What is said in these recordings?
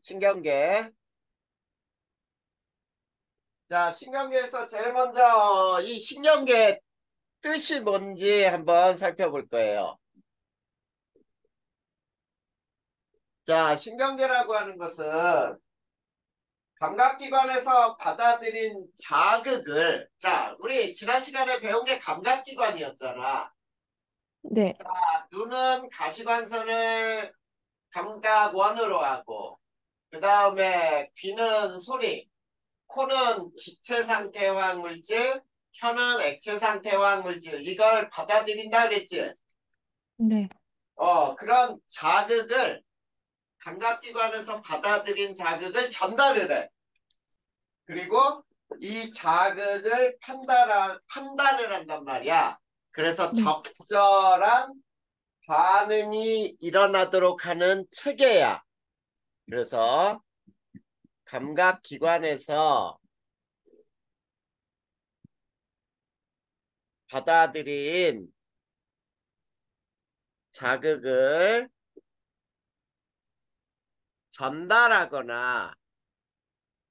신경계. 자, 신경계에서 제일 먼저 이 신경계 뜻이 뭔지 한번 살펴볼 거예요. 자, 신경계라고 하는 것은 감각기관에서 받아들인 자극을, 자, 우리 지난 시간에 배운 게 감각기관이었잖아. 네, 자, 눈은 가시광선을 감각원으로 하고, 그 다음에 귀는 소리, 코는 기체 상태 화학물질, 혀는 액체 상태 화학물질, 이걸 받아들인다 그랬지? 네, 그런 자극을, 감각기관에서 받아들인 자극을 전달을 해. 그리고 이 자극을 판단을 한단 말이야. 그래서 네, 적절한 반응이 일어나도록 하는 체계야. 그래서 감각기관에서 받아들인 자극을 전달하거나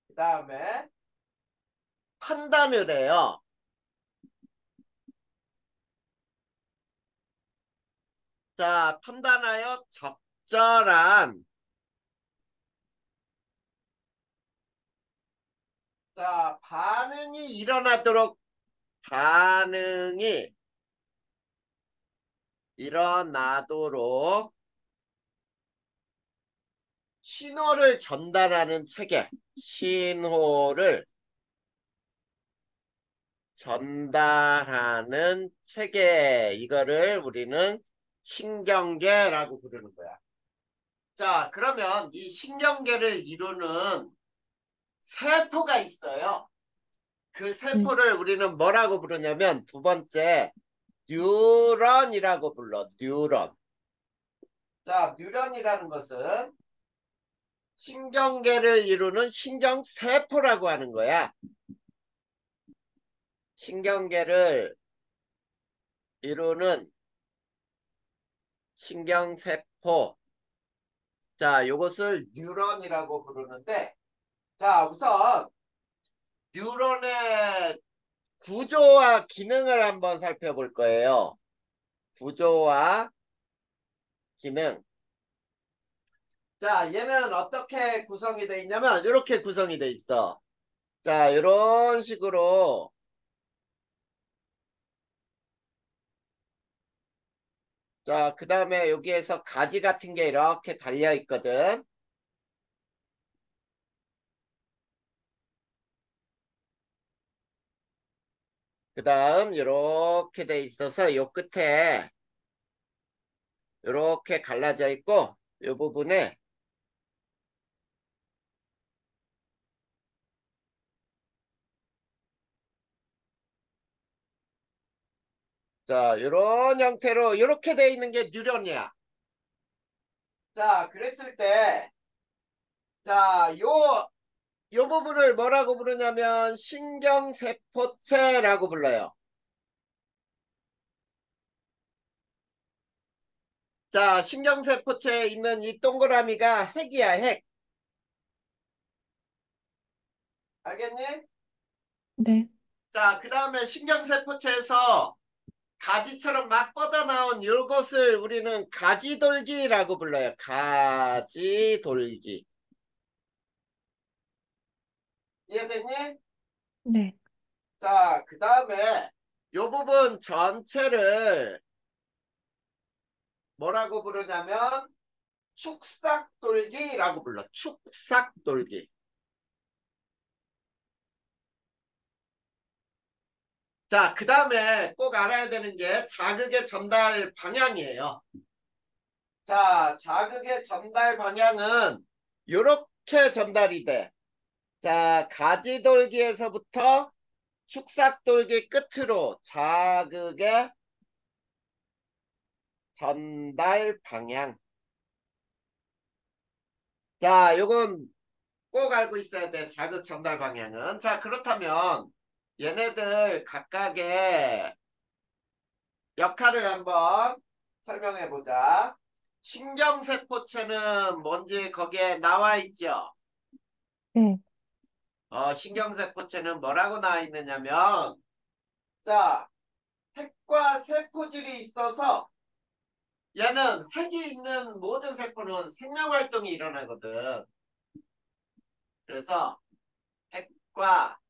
그 다음에 판단을 해요. 자, 판단하여 적절한 반응이 일어나도록 신호를 전달하는 체계, 신호를 전달하는 체계, 이거를 우리는 신경계라고 부르는 거야. 자, 그러면 이 신경계를 이루는 세포가 있어요. 그 네, 세포를 우리는 뭐라고 부르냐면 두 번째 뉴런이라고 불러. 뉴런. 자, 뉴런이라는 것은 신경계를 이루는 신경세포라고 하는 거야. 신경계를 이루는 신경세포. 자, 요것을 뉴런이라고 부르는데, 자, 우선 뉴런의 구조와 기능을 한번 살펴볼 거예요. 구조와 기능. 자, 얘는 어떻게 구성이 돼 있냐면 이렇게 구성이 돼 있어. 자, 이런 식으로. 자, 그 다음에 여기에서 가지 같은 게 이렇게 달려 있거든. 그 다음 이렇게 돼 있어서 요 끝에 이렇게 갈라져 있고 요 부분에 자, 이런 형태로 이렇게 돼 있는 게 뉴런이야. 자, 그랬을 때 자, 요 부분을 뭐라고 부르냐면 신경세포체라고 불러요. 자, 신경세포체에 있는 이 동그라미가 핵이야, 핵. 알겠니? 네, 자, 그 다음에 신경세포체에서 가지처럼 막 뻗어나온 요것을 우리는 가지돌기라고 불러요. 가지돌기. 이해됐니? 네, 자, 그 다음에 요 부분 전체를 뭐라고 부르냐면 축삭돌기라고 불러. 축삭돌기. 자, 그 다음에 꼭 알아야 되는 게 자극의 전달 방향이에요. 자, 자극의 전달 방향은 이렇게 전달이 돼. 자, 가지돌기에서부터 축삭돌기 끝으로 자극의 전달 방향. 자, 요건 꼭 알고 있어야 돼. 자극 전달 방향은. 자, 그렇다면 얘네들 각각의 역할을 한번 설명해 보자. 신경세포체는 뭔지 거기에 나와 있죠? 네. 신경세포체는 뭐라고 나와 있느냐면, 자, 핵과 세포질이 있어서 얘는 핵이 있는 모든 세포는 생명활동이 일어나거든. 그래서 핵과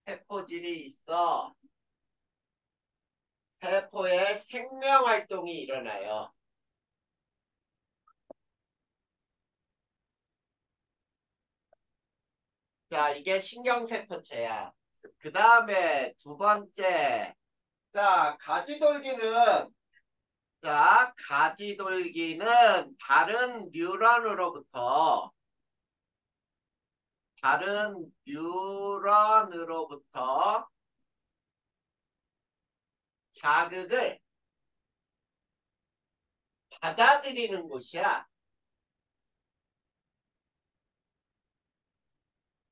세포질이 있어 세포에 생명활동이 일어나요. 자, 이게 신경세포체야. 그 다음에 두 번째. 자, 가지돌기는 다른 뉴런으로부터 자극을 받아들이는 곳이야.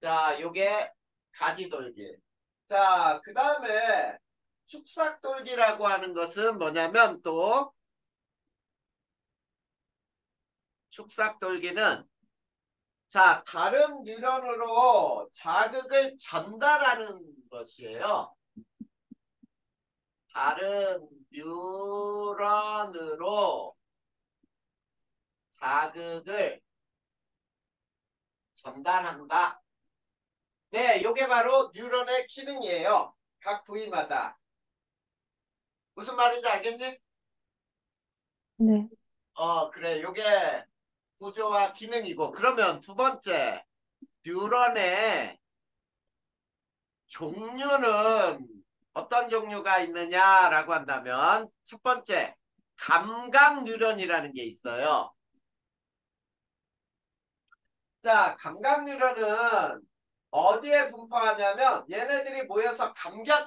자, 요게 가지돌기. 자, 그 다음에 축삭돌기라고 하는 것은 뭐냐면 또 축삭돌기는 자, 다른 뉴런으로 자극을 전달하는 것이에요. 다른 뉴런으로 자극을 전달한다. 네, 요게 바로 뉴런의 기능이에요. 각 부위마다. 무슨 말인지 알겠니? 네. 그래. 요게 구조와 기능이고. 그러면 두 번째, 뉴런의 종류는 어떤 종류가 있느냐라고 한다면 첫 번째, 감각 뉴런이라는 게 있어요. 자, 감각 뉴런은 어디에 분포하냐면 얘네들이 모여서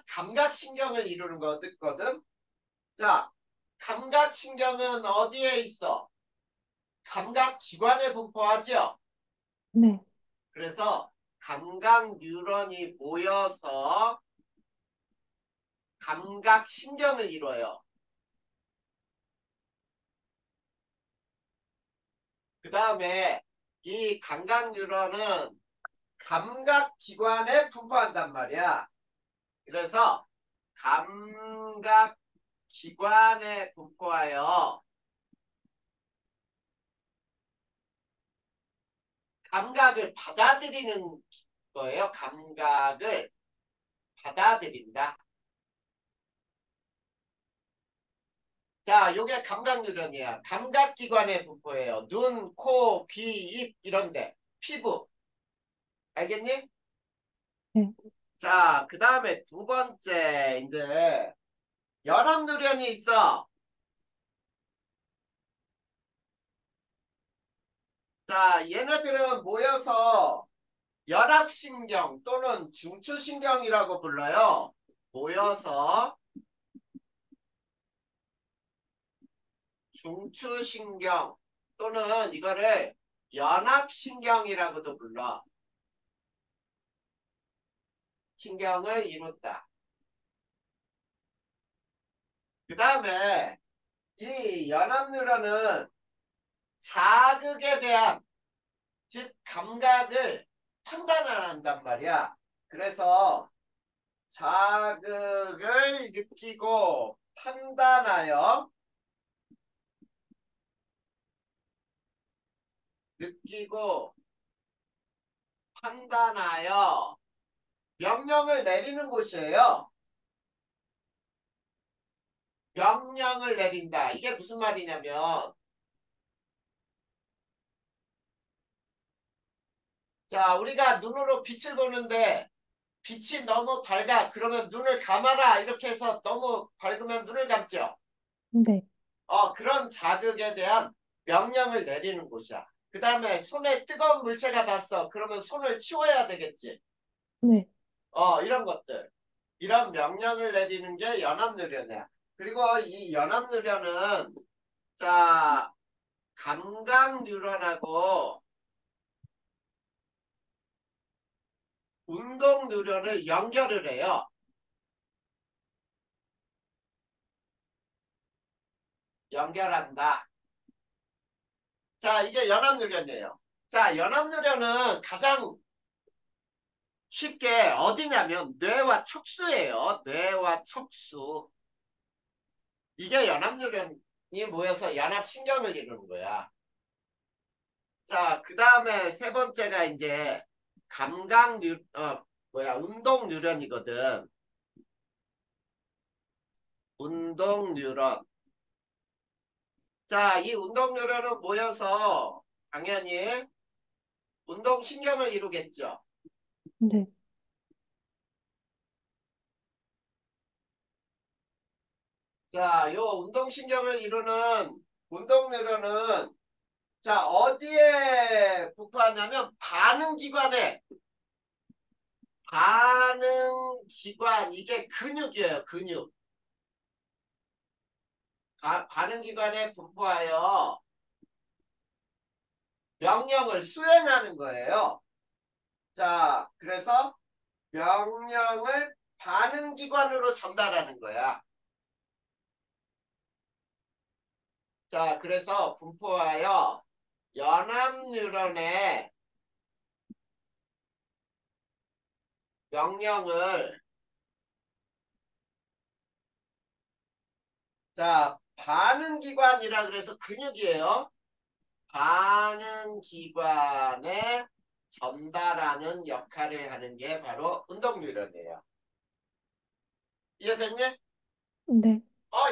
감각신경을 이루는 거거든. 자, 감각신경은 어디에 있어? 감각기관에 분포하죠. 네. 그래서 감각 뉴런이 모여서 감각신경을 이뤄요. 그 다음에 이 감각 뉴런은 감각기관에 분포한단 말이야. 그래서 감각기관에 분포하여 감각을 받아들이는 거예요. 감각을 받아들인다. 자, 요게 감각뉴런이야. 감각기관의 분포예요. 눈, 코, 귀, 입 이런데. 피부. 알겠니? 네. 자, 그 다음에 두 번째 이제 연합뉴런이 있어. 자, 얘네들은 모여서 연합신경 또는 중추신경이라고 불러요. 모여서 중추신경 또는 이거를 연합신경이라고도 불러. 신경을 이뤘다. 그 다음에 이 연합뉴런은 자극에 대한 즉 감각을 판단을 한단 말이야. 그래서 자극을 느끼고 판단하여 명령을 내리는 곳이에요. 명령을 내린다. 이게 무슨 말이냐면 자, 우리가 눈으로 빛을 보는데 빛이 너무 밝아. 그러면 눈을 감아라. 이렇게 해서 너무 밝으면 눈을 감죠. 네. 그런 자극에 대한 명령을 내리는 곳이야. 그 다음에 손에 뜨거운 물체가 닿았어. 그러면 손을 치워야 되겠지. 네. 이런 것들. 이런 명령을 내리는 게 연합뉴런이야. 그리고 이 연합뉴런은 자, 감각뉴런하고 운동뉴런을 연결을 해요. 연결한다. 자, 이게 연합뉴런이에요. 자, 연합뉴런은 가장 쉽게 어디냐면 뇌와 척수예요. 뇌와 척수. 이게 연합뉴런이 모여서 연합신경을 이루는 거야. 자, 그 다음에 세 번째가 이제 운동 뉴런이거든. 운동 뉴런. 자, 이 운동 뉴런은 모여서 당연히 운동 신경을 이루겠죠. 네. 자, 요 운동 신경을 이루는 운동 뉴런은 자, 어디에 부과하냐면 반응기관 이게 근육이에요. 근육. 반응기관에 분포하여 명령을 수행하는 거예요. 자, 그래서 명령을 반응기관으로 전달하는 거야. 자, 그래서 분포하여 연합뉴런의 명령을 자, 반응기관이라 그래서 근육이에요. 반응기관에 전달하는 역할을 하는 게 바로 운동뉴런이에요. 이해됐니? 네.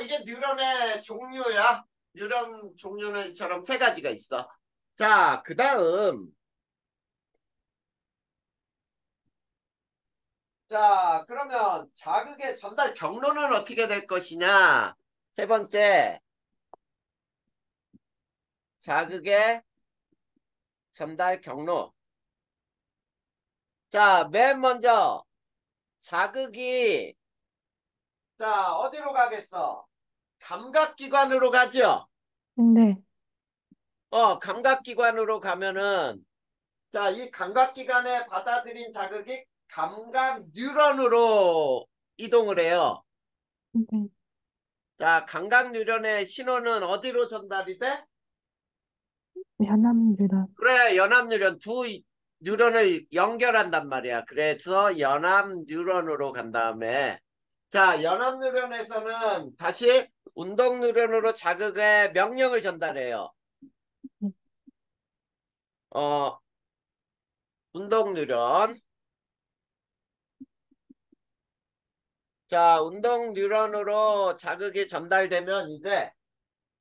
이게 뉴런의 종류야. 뉴런 종류는 이처럼 세 가지가 있어. 자, 그 다음. 자, 그러면 자극의 전달 경로는 어떻게 될 것이냐? 세 번째, 자극의 전달 경로. 자, 맨 먼저, 자극이, 자, 어디로 가겠어? 감각기관으로 가죠? 네. 감각기관으로 가면은, 자, 이 감각기관에 받아들인 자극이 감각 뉴런으로 이동을 해요. 네. 자, 감각 뉴런의 신호는 어디로 전달이 돼? 연합뉴런. 그래, 연합 뉴런 두 뉴런을 연결한단 말이야. 그래서 연합 뉴런으로 간 다음에 자, 연합 뉴런에서는 다시 운동 뉴런으로 자극의 명령을 전달해요. 네. 어, 운동 뉴런. 자, 운동 뉴런으로 자극이 전달되면 이제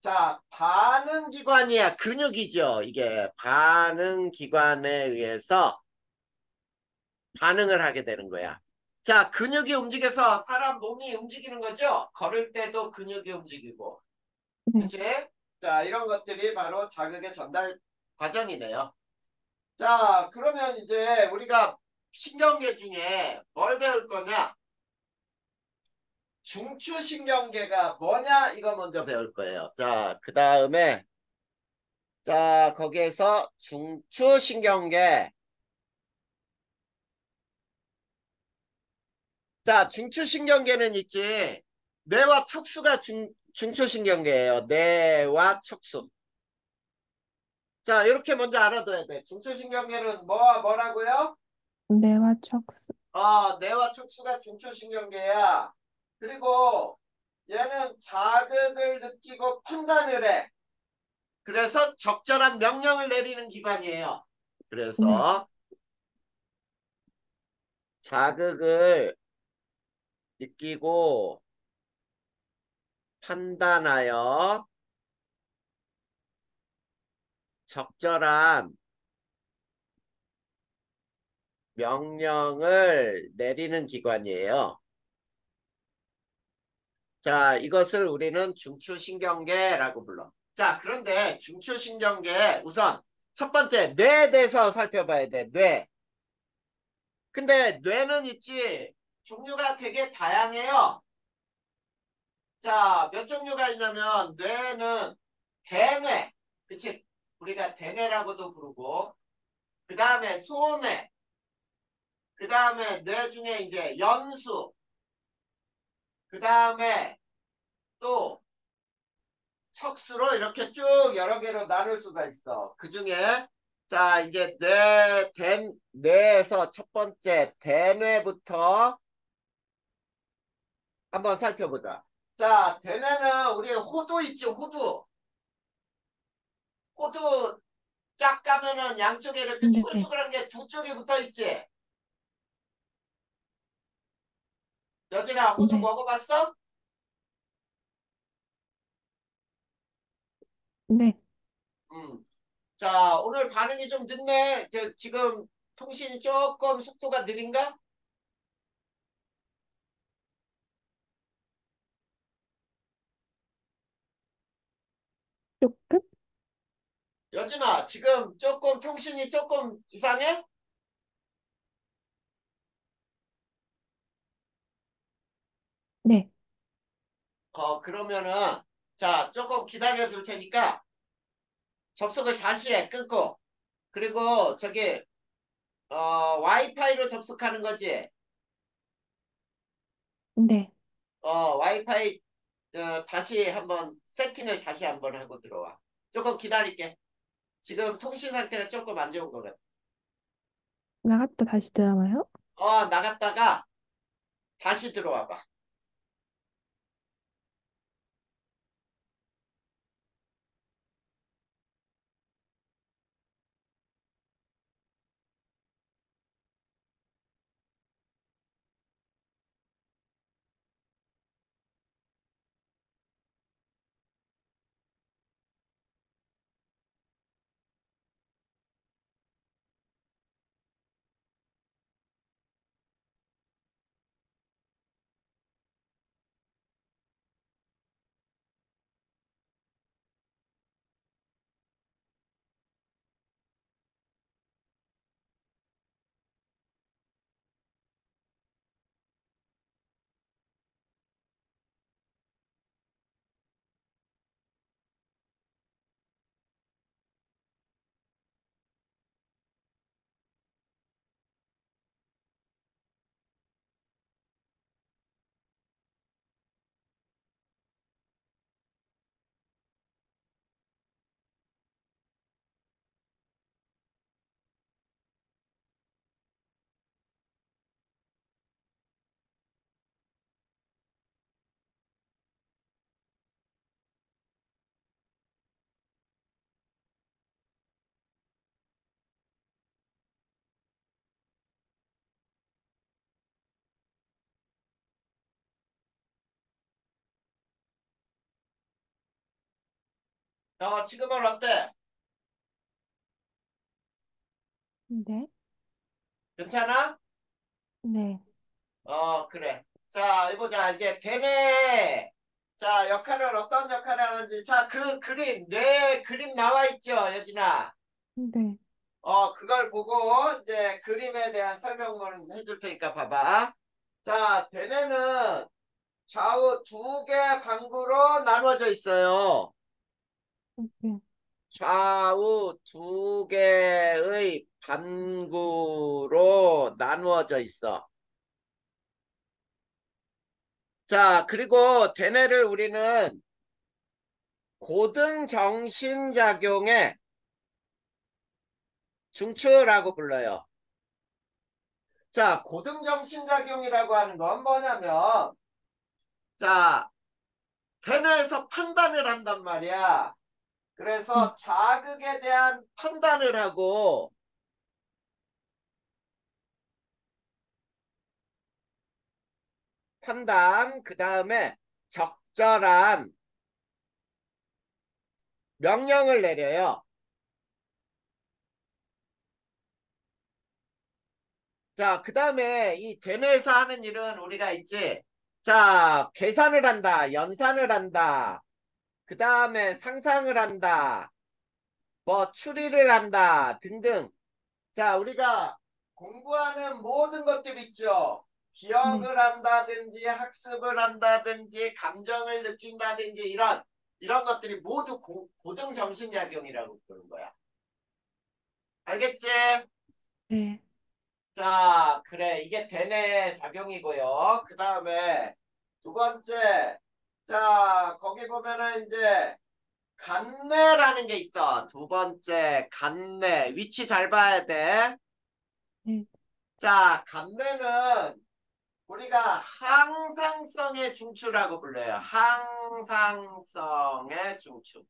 자, 반응기관이야. 근육이죠. 이게 반응기관에 의해서 반응을 하게 되는 거야. 자, 근육이 움직여서 사람 몸이 움직이는 거죠. 걸을 때도 근육이 움직이고. 네. 그치? 자, 이런 것들이 바로 자극의 전달 과정이네요. 자, 그러면 이제 우리가 신경계 중에 뭘 배울 거냐? 중추신경계가 뭐냐? 이거 먼저 배울 거예요. 자, 그 다음에 자, 거기에서 중추신경계. 자, 중추신경계는 있지. 뇌와 척수가 중추신경계예요. 뇌와 척수. 자, 이렇게 먼저 알아둬야 돼. 중추신경계는 뭐와 뭐라고요? 뇌와 척수. 뇌와 척수가 중추신경계야. 그리고 얘는 자극을 느끼고 판단을 해. 그래서 적절한 명령을 내리는 기관이에요. 네. 그래서 자극을 느끼고 판단하여 적절한 명령을 내리는 기관이에요. 자, 이것을 우리는 중추신경계라고 불러. 자, 그런데 중추신경계 우선 첫 번째 뇌에 대해서 살펴봐야 돼. 뇌. 근데 뇌는 있지. 종류가 되게 다양해요. 자, 몇 종류가 있냐면 뇌는 대뇌. 그치? 우리가 대뇌라고도 부르고 그 다음에 소뇌. 그 다음에 뇌 중에 이제 연수. 그 다음에 또 척수로 이렇게 쭉 여러 개로 나눌 수가 있어. 그 중에 자 이제 뇌에서 첫 번째 대뇌부터 한번 살펴보자. 자, 대뇌는 우리 호두 있죠, 호두. 호두 쫙 까면은 양쪽에 이렇게 네. 쭈글쭈글한 게 두 쪽에 붙어 있지. 여진아, 호두 네. 먹어봤어? 네. 음. 자, 오늘 반응이 좀 늦네. 지금 통신이 조금 속도가 느린가? 조금? 여진아, 지금 조금 통신이 조금 이상해? 네. 그러면은, 자, 조금 기다려 줄 테니까 접속을 다시 해, 끊고. 그리고 저기, 와이파이로 접속하는 거지. 네. 와이파이, 다시 한번, 세팅을 다시 한번 하고 들어와. 조금 기다릴게. 지금 통신 상태가 조금 안 좋은 것 같아. 나갔다 다시 들어와요? 나갔다가 다시 들어와 봐. 지금은 어때? 네. 괜찮아? 네. 그래. 자, 해보자. 이제 대뇌. 자, 역할을 어떤 역할을 하는지. 자, 그 그림, 뇌 그림 나와 있죠, 여진아. 네. 그걸 보고 이제 그림에 대한 설명을 해줄 테니까 봐봐. 자, 대뇌는 좌우 두 개 방구로 나눠져 있어요. 네. 좌우 두 개의 반구로 나누어져 있어. 자, 그리고 대뇌를 우리는 고등정신작용의 중추라고 불러요. 자, 고등정신작용이라고 하는 건 뭐냐면, 자, 대뇌에서 판단을 한단 말이야. 네. 그래서 자극에 대한 판단을 하고, 그 다음에 적절한 명령을 내려요. 자, 그 다음에 이 대뇌에서 하는 일은 우리가 있지. 자, 계산을 한다, 연산을 한다, 그 다음에 상상을 한다, 뭐 추리를 한다 등등. 자, 우리가 공부하는 모든 것들 있죠. 네. 기억을 한다든지 학습을 한다든지 감정을 느낀다든지 이런 것들이 모두 고등정신작용이라고 부르는 거야. 알겠지? 네. 자, 그래. 이게 대뇌 작용이고요. 그 다음에 두 번째. 자, 거기 보면은 이제 간내라는 게 있어. 두 번째, 간내. 위치 잘 봐야 돼. 네, 자, 간내는 우리가 항상성의 중추라고 불러요. 항상성의 중추.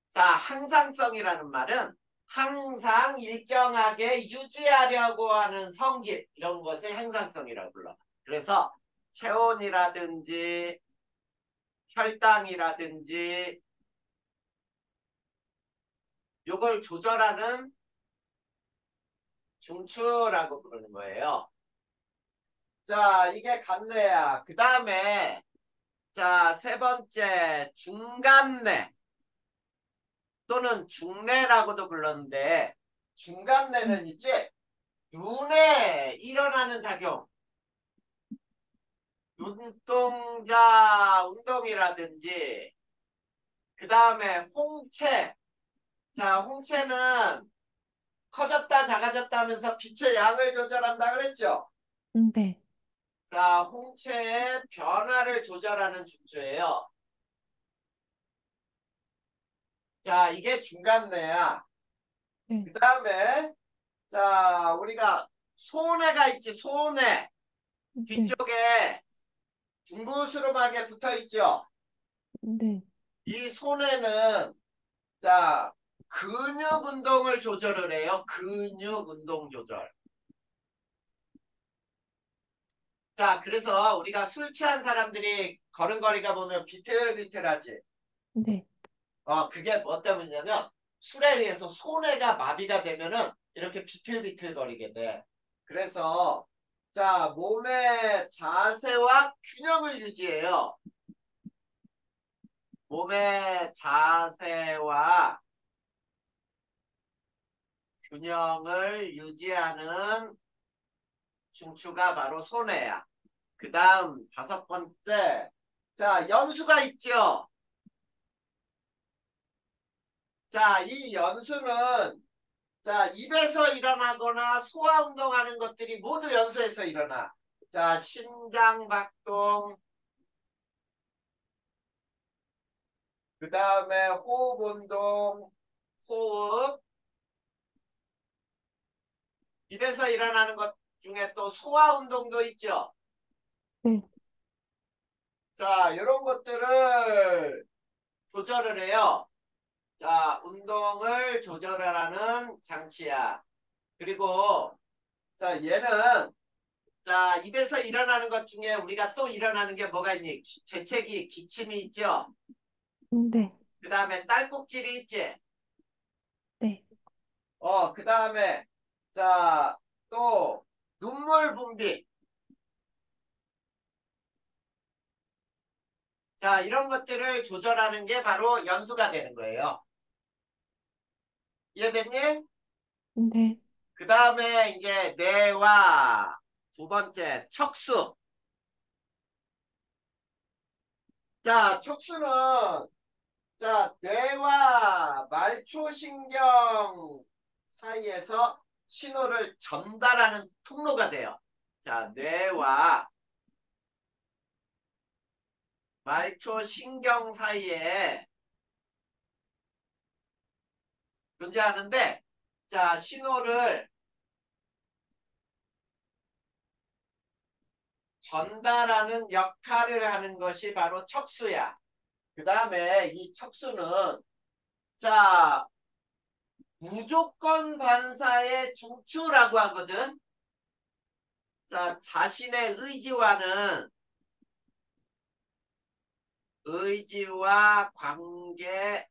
자, 항상성이라는 말은 항상 일정하게 유지하려고 하는 성질, 이런 것을 항상성이라고 불러. 그래서 체온이라든지 혈당이라든지 요걸 조절하는 중추라고 부르는 거예요. 자, 이게 간내야. 그 다음에 자, 세 번째 중간내 또는 중내라고도 불렀는데 네, 중간내는 이제 눈에 일어나는 작용, 눈동자 운동이라든지 그 다음에 홍채. 자, 홍채는 커졌다 작아졌다 하면서 빛의 양을 조절한다 그랬죠. 네, 자, 홍채의 변화를 조절하는 중추예요. 자, 이게 중간내야. 네, 그 다음에 자, 우리가 소뇌가 있지, 소뇌. 네, 뒤쪽에 둥그스름하게 붙어 있죠. 네, 이 소뇌는 자, 근육 운동을 조절을 해요. 근육 운동 조절. 자, 그래서 우리가 술 취한 사람들이 걸음걸이가 보면 비틀비틀하지. 네, 그게 뭐 때문이냐면 술에 의해서 소뇌가 마비가 되면은 이렇게 비틀비틀거리게 돼. 그래서 자, 몸의 자세와 균형을 유지해요. 몸의 자세와 균형을 유지하는 중추가 바로 손해야. 그 다음 다섯 번째. 자, 연수가 있죠. 자, 이 연수는 자, 입에서 일어나거나 소화 운동하는 것들이 모두 연수에서 일어나. 자, 심장 박동, 그 다음에 호흡 운동, 호흡, 입에서 일어나는 것 중에 또 소화 운동도 있죠. 네, 자, 이런 것들을 조절을 해요. 자, 운동을 조절하는 장치야. 그리고 자, 얘는 자, 입에서 일어나는 것 중에 우리가 또 일어나는 게 뭐가 있니? 재채기, 기침이 있죠. 네, 그 다음에 딸꾹질이 있지. 네, 그 다음에 자, 또 눈물 분비. 자, 이런 것들을 조절하는 게 바로 연수가 되는 거예요. 이해됐니? 네, 그 다음에 이제 뇌와 두 번째 척수. 자, 척수는 자, 뇌와 말초신경 사이에서 신호를 전달하는 통로가 돼요. 자, 뇌와 말초신경 사이에 존재하는데, 자, 신호를 전달하는 역할을 하는 것이 바로 척수야. 그 다음에 이 척수는 자, 무조건 반사의 중추라고 하거든. 자, 자신의 의지와 관계없이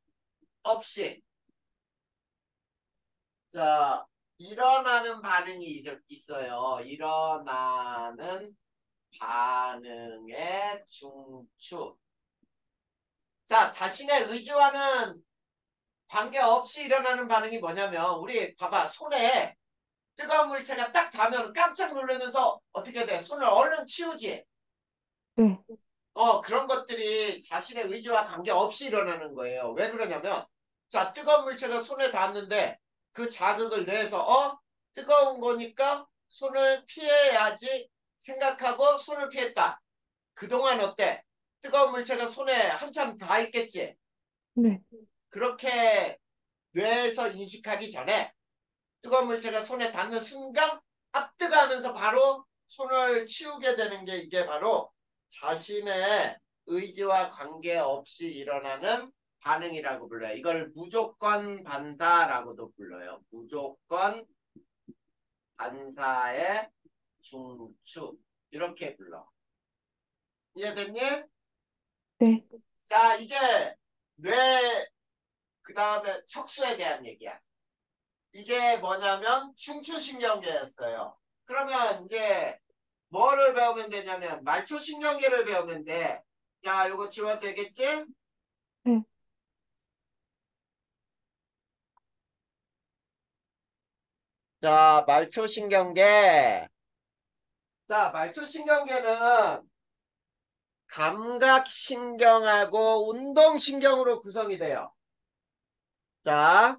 자, 일어나는 반응이 있어요. 일어나는 반응의 중추. 자, 자신의 의지와는 관계없이 일어나는 반응이 뭐냐면 우리 봐봐. 손에 뜨거운 물체가 딱 닿으면 깜짝 놀라면서 어떻게 돼? 손을 얼른 치우지. 네, 그런 것들이 자신의 의지와 관계없이 일어나는 거예요. 왜 그러냐면 자, 뜨거운 물체가 손에 닿았는데 그 자극을 내서 뜨거운 거니까 손을 피해야지 생각하고 손을 피했다. 그동안 어때? 뜨거운 물체가 손에 한참 닿아 있겠지. 네. 그렇게 뇌에서 인식하기 전에 뜨거운 물체가 손에 닿는 순간 아 뜨거 하면서 바로 손을 치우게 되는 게 이게 바로 자신의 의지와 관계없이 일어나는 반응이라고 불러요. 이걸 무조건 반사라고도 불러요. 무조건 반사의 중추 이렇게 불러. 이해됐니? 네. 자 이게 뇌 그 다음에 척수에 대한 얘기야. 이게 뭐냐면 중추신경계였어요. 그러면 이제 뭐를 배우면 되냐면 말초신경계를 배우면 돼. 자, 요거 지워 되겠지? 네. 자, 말초신경계. 자, 말초신경계는 감각신경하고 운동신경으로 구성이 돼요. 자,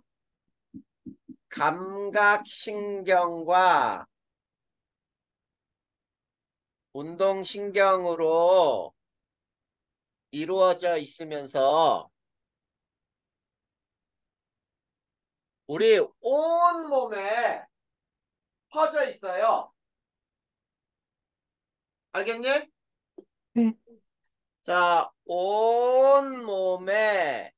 감각신경과 운동신경으로 이루어져 있으면서 우리 온 몸에 퍼져 있어요. 알겠니? 네. 자, 온 몸에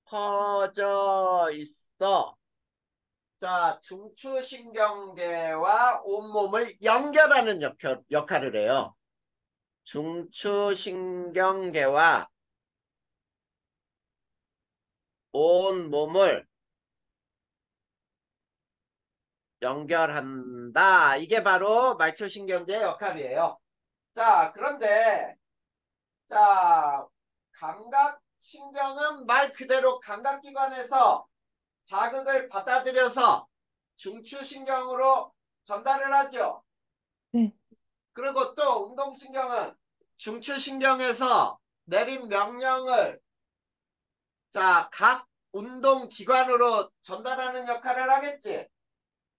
퍼져 있어. 자, 중추신경계와 온몸을 연결하는 역할을 해요. 중추신경계와 온몸을 연결한다. 이게 바로 말초신경계의 역할이에요. 자, 그런데, 자, 감각신경은 말 그대로 감각기관에서 자극을 받아들여서 중추신경으로 전달을 하죠. 네. 그리고 또 운동신경은 중추신경에서 내린 명령을 자, 각 운동기관으로 전달하는 역할을 하겠지.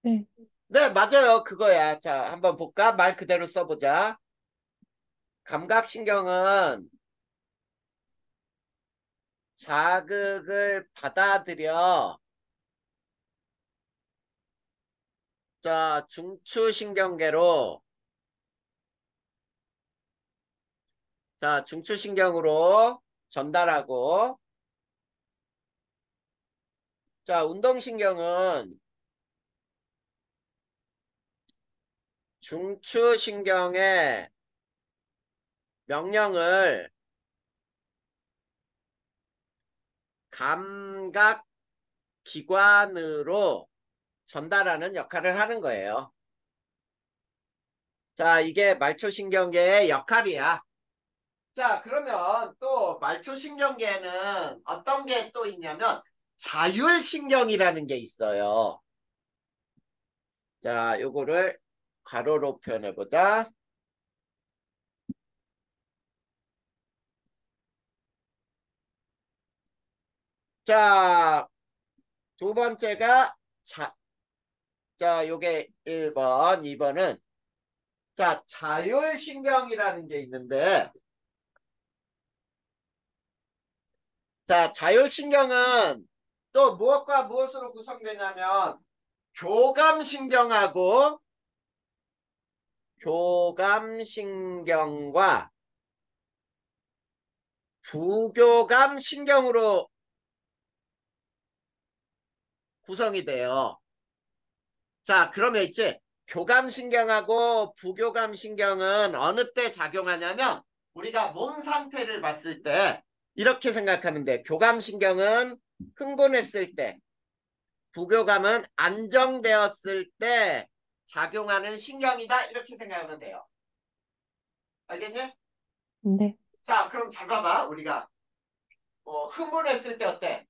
네. 네, 맞아요. 그거야. 자, 한번 볼까? 말 그대로 써보자. 감각신경은 자극을 받아들여 자, 중추신경계로 자, 중추신경으로 전달하고 자, 운동신경은 중추신경의 명령을 감각기관으로 전달하는 역할을 하는 거예요. 자, 이게 말초신경계의 역할이야. 자, 그러면 또 말초신경계에는 어떤 게 또 있냐면 자율신경이라는 게 있어요. 자, 요거를 가로로 표현해보자. 자, 두 번째가 자, 요게 1번, 2번은 자, 자율신경이라는 게 있는데 자, 자율신경은 또 무엇과 무엇으로 구성되냐면 교감신경하고 교감신경과 부교감신경으로 구성이 돼요. 자, 그러면 있지. 교감신경하고 부교감신경은 어느 때 작용하냐면 우리가 몸 상태를 봤을 때 이렇게 생각하면 돼. 교감신경은 흥분했을 때, 부교감은 안정되었을 때 작용하는 신경이다. 이렇게 생각하면 돼요. 알겠니? 네. 자, 그럼 잘 봐봐. 우리가 흥분했을 때 어때?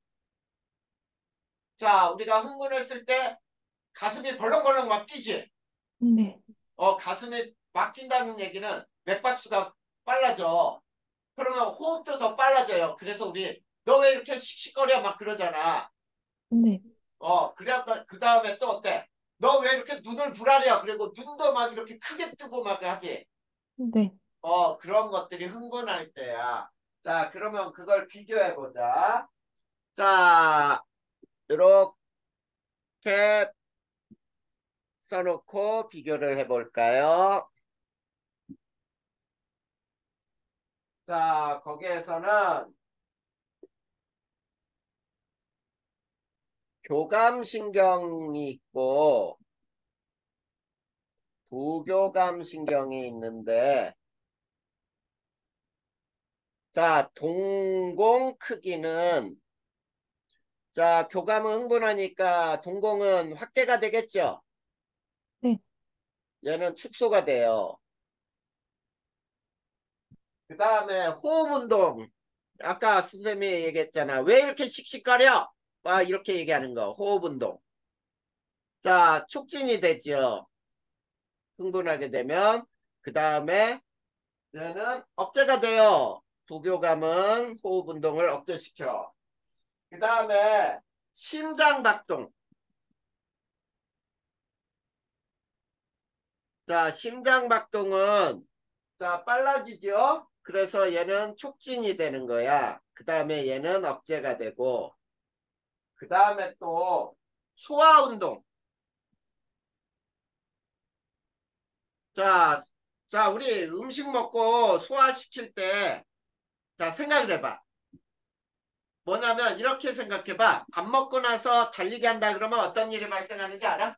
자, 우리가 흥분했을 때 가슴이 벌렁벌렁 막 뛰지? 네. 가슴이 막 뛴다는 얘기는 맥박수가 빨라져. 그러면 호흡도 더 빨라져요. 그래서 우리 너 왜 이렇게 씩씩거려 막 그러잖아. 네. 그래 그 다음에 또 어때? 너 왜 이렇게 눈을 부라려? 그리고 눈도 막 이렇게 크게 뜨고 막 하지. 네. 그런 것들이 흥분할 때야. 자, 그러면 그걸 비교해 보자. 자, 이렇게 써놓고 비교를 해볼까요? 자, 거기에서는 교감신경이 있고 부교감신경이 있는데, 자, 동공 크기는, 자, 교감은 흥분하니까 동공은 확대가 되겠죠? 네. 얘는 축소가 돼요. 그 다음에 호흡운동. 아까 선생님이 얘기했잖아. 왜 이렇게 씩씩거려? 막 이렇게 얘기하는 거. 호흡운동. 자, 촉진이 되죠. 흥분하게 되면. 그 다음에 얘는 억제가 돼요. 부교감은 호흡운동을 억제시켜. 그 다음에 심장박동. 자, 심장박동은 자 빨라지죠. 그래서 얘는 촉진이 되는 거야. 그 다음에 얘는 억제가 되고, 그 다음에 또 소화운동. 자, 자, 우리 음식 먹고 소화시킬 때, 자, 생각을 해봐. 뭐냐면, 이렇게 생각해봐. 밥 먹고 나서 달리기 한다 그러면 어떤 일이 발생하는지 알아?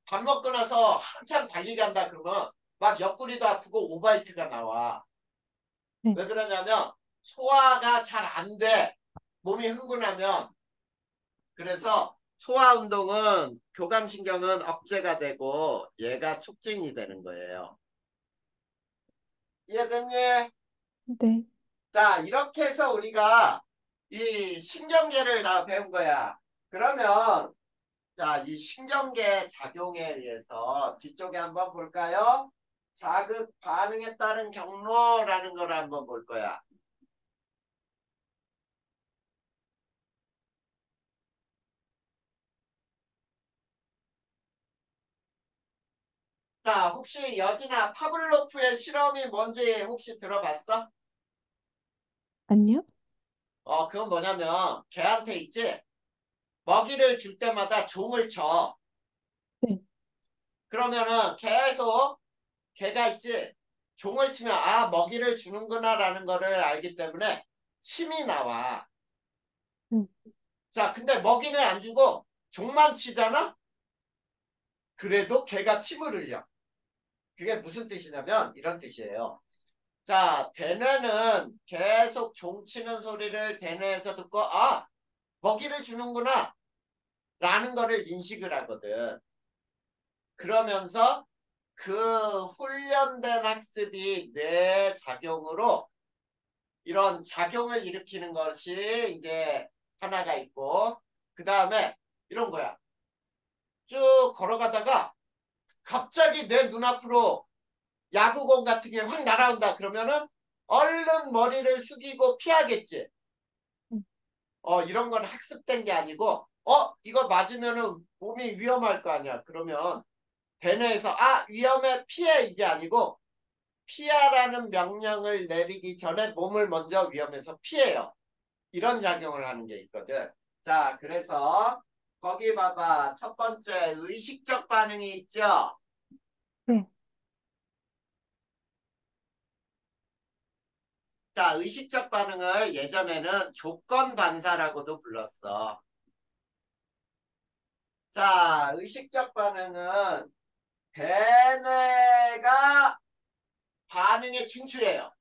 밥 먹고 나서 한참 달리기 한다 그러면 막 옆구리도 아프고 오바이트가 나와. 네. 왜 그러냐면, 소화가 잘 안 돼. 몸이 흥분하면. 그래서 소화운동은 교감신경은 억제가 되고 얘가 촉진이 되는 거예요. 이해됐니? 네. 자, 이렇게 해서 우리가 이 신경계를 다 배운 거야. 그러면 자, 이 신경계 작용에 의해서 뒤쪽에 한번 볼까요? 자극 반응에 따른 경로라는 걸 한번 볼 거야. 자, 혹시 여진아 파블로프의 실험이 뭔지 혹시 들어봤어? 아니요? 그건 뭐냐면 걔한테 있지? 먹이를 줄 때마다 종을 쳐. 네. 그러면은 계속 걔가 있지? 종을 치면 아 먹이를 주는구나라는 거를 알기 때문에 침이 나와. 음. 자, 근데 먹이는 안 주고 종만 치잖아? 그래도 걔가 침을 흘려. 그게 무슨 뜻이냐면 이런 뜻이에요. 자, 대뇌는 계속 종 치는 소리를 대뇌에서 듣고 아 먹이를 주는구나 라는 거를 인식을 하거든. 그러면서 그 훈련된 학습이 뇌 작용으로 이런 작용을 일으키는 것이 이제 하나가 있고, 그 다음에 이런 거야. 쭉 걸어가다가 갑자기 내 눈앞으로 야구공 같은 게 확 날아온다 그러면은 얼른 머리를 숙이고 피하겠지. 음. 이런 건 학습된 게 아니고 이거 맞으면은 몸이 위험할 거 아니야. 그러면 대뇌에서 아 위험해 피해 이게 아니고 피하라는 명령을 내리기 전에 몸을 먼저 위험해서 피해요. 이런 작용을 하는 게 있거든. 자, 그래서 거기 봐봐. 첫 번째 의식적 반응이 있죠. 네. 자, 의식적 반응을 예전에는 조건 반사라고도 불렀어. 자, 의식적 반응은 대뇌가 반응의 중추예요.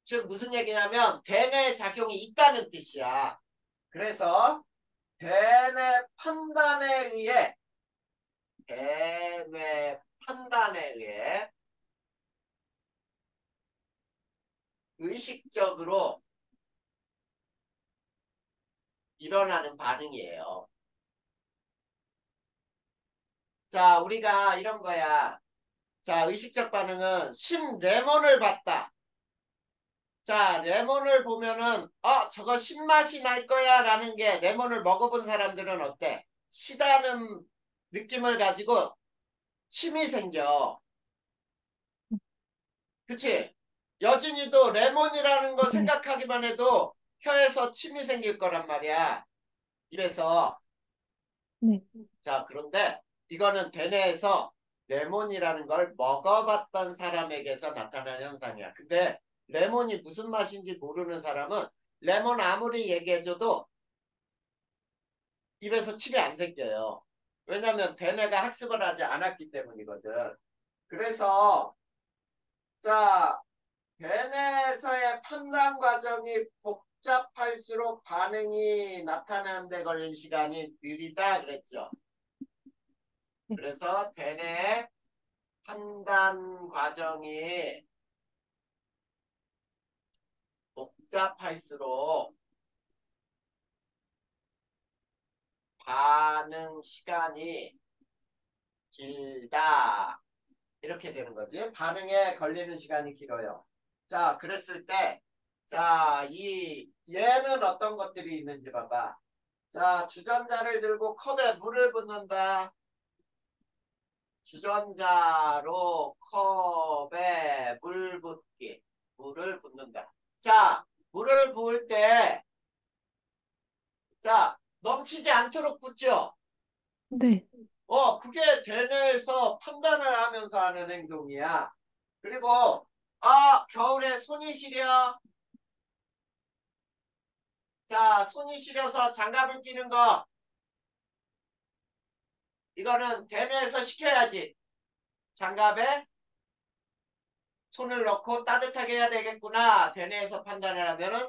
즉 무슨 얘기냐면 대뇌 작용이 있다는 뜻이야. 그래서 대뇌 판단에 의해 대뇌 판단에 의해 의식적으로 일어나는 반응이에요. 자, 우리가 이런 거야. 자, 의식적 반응은 신레몬을 봤다. 자, 레몬을 보면은 저거 신맛이 날 거야 라는 게 레몬을 먹어본 사람들은 어때? 시다는 느낌을 가지고 침이 생겨. 그치? 여진이도 레몬이라는 거 네. 생각하기만 해도 혀에서 침이 생길 거란 말이야. 입에서. 네. 자, 그런데 이거는 대뇌에서 레몬이라는 걸 먹어봤던 사람에게서 나타난 현상이야. 근데 레몬이 무슨 맛인지 모르는 사람은 레몬 아무리 얘기해줘도 입에서 침이 안 생겨요. 왜냐하면 대뇌가 학습을 하지 않았기 때문이거든. 그래서 자, 대뇌에서의 판단 과정이 복잡할수록 반응이 나타나는 데 걸린 시간이 느리다 그랬죠. 네. 그래서 대뇌 판단 과정이 복잡할수록 반응 시간이 길다. 이렇게 되는 거지. 반응에 걸리는 시간이 길어요. 자, 그랬을 때, 자, 얘는 어떤 것들이 있는지 봐봐. 자, 주전자를 들고 컵에 물을 붓는다. 주전자로 컵에 물 붓기. 물을 붓는다. 자, 물을 부을 때, 자, 넘치지 않도록 붓죠? 네. 그게 대뇌에서 판단을 하면서 하는 행동이야. 그리고, 겨울에 손이 시려. 자, 손이 시려서 장갑을 끼는 거. 이거는 대뇌에서 시켜야지. 장갑에 손을 넣고 따뜻하게 해야 되겠구나. 대뇌에서 판단을 하면은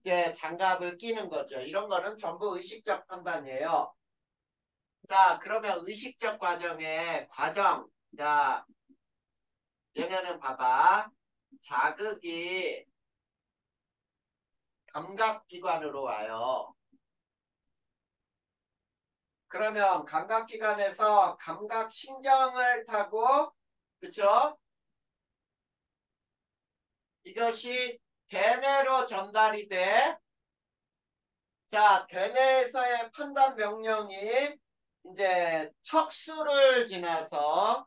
이제 장갑을 끼는 거죠. 이런 거는 전부 의식적 판단이에요. 자, 그러면 의식적 과정의 과정. 자, 얘네는 봐봐. 자극이 감각기관으로 와요. 그러면 감각기관에서 감각신경을 타고, 그쵸? 이것이 대뇌로 전달이 돼. 자, 대뇌에서의 판단 명령이 이제 척수를 지나서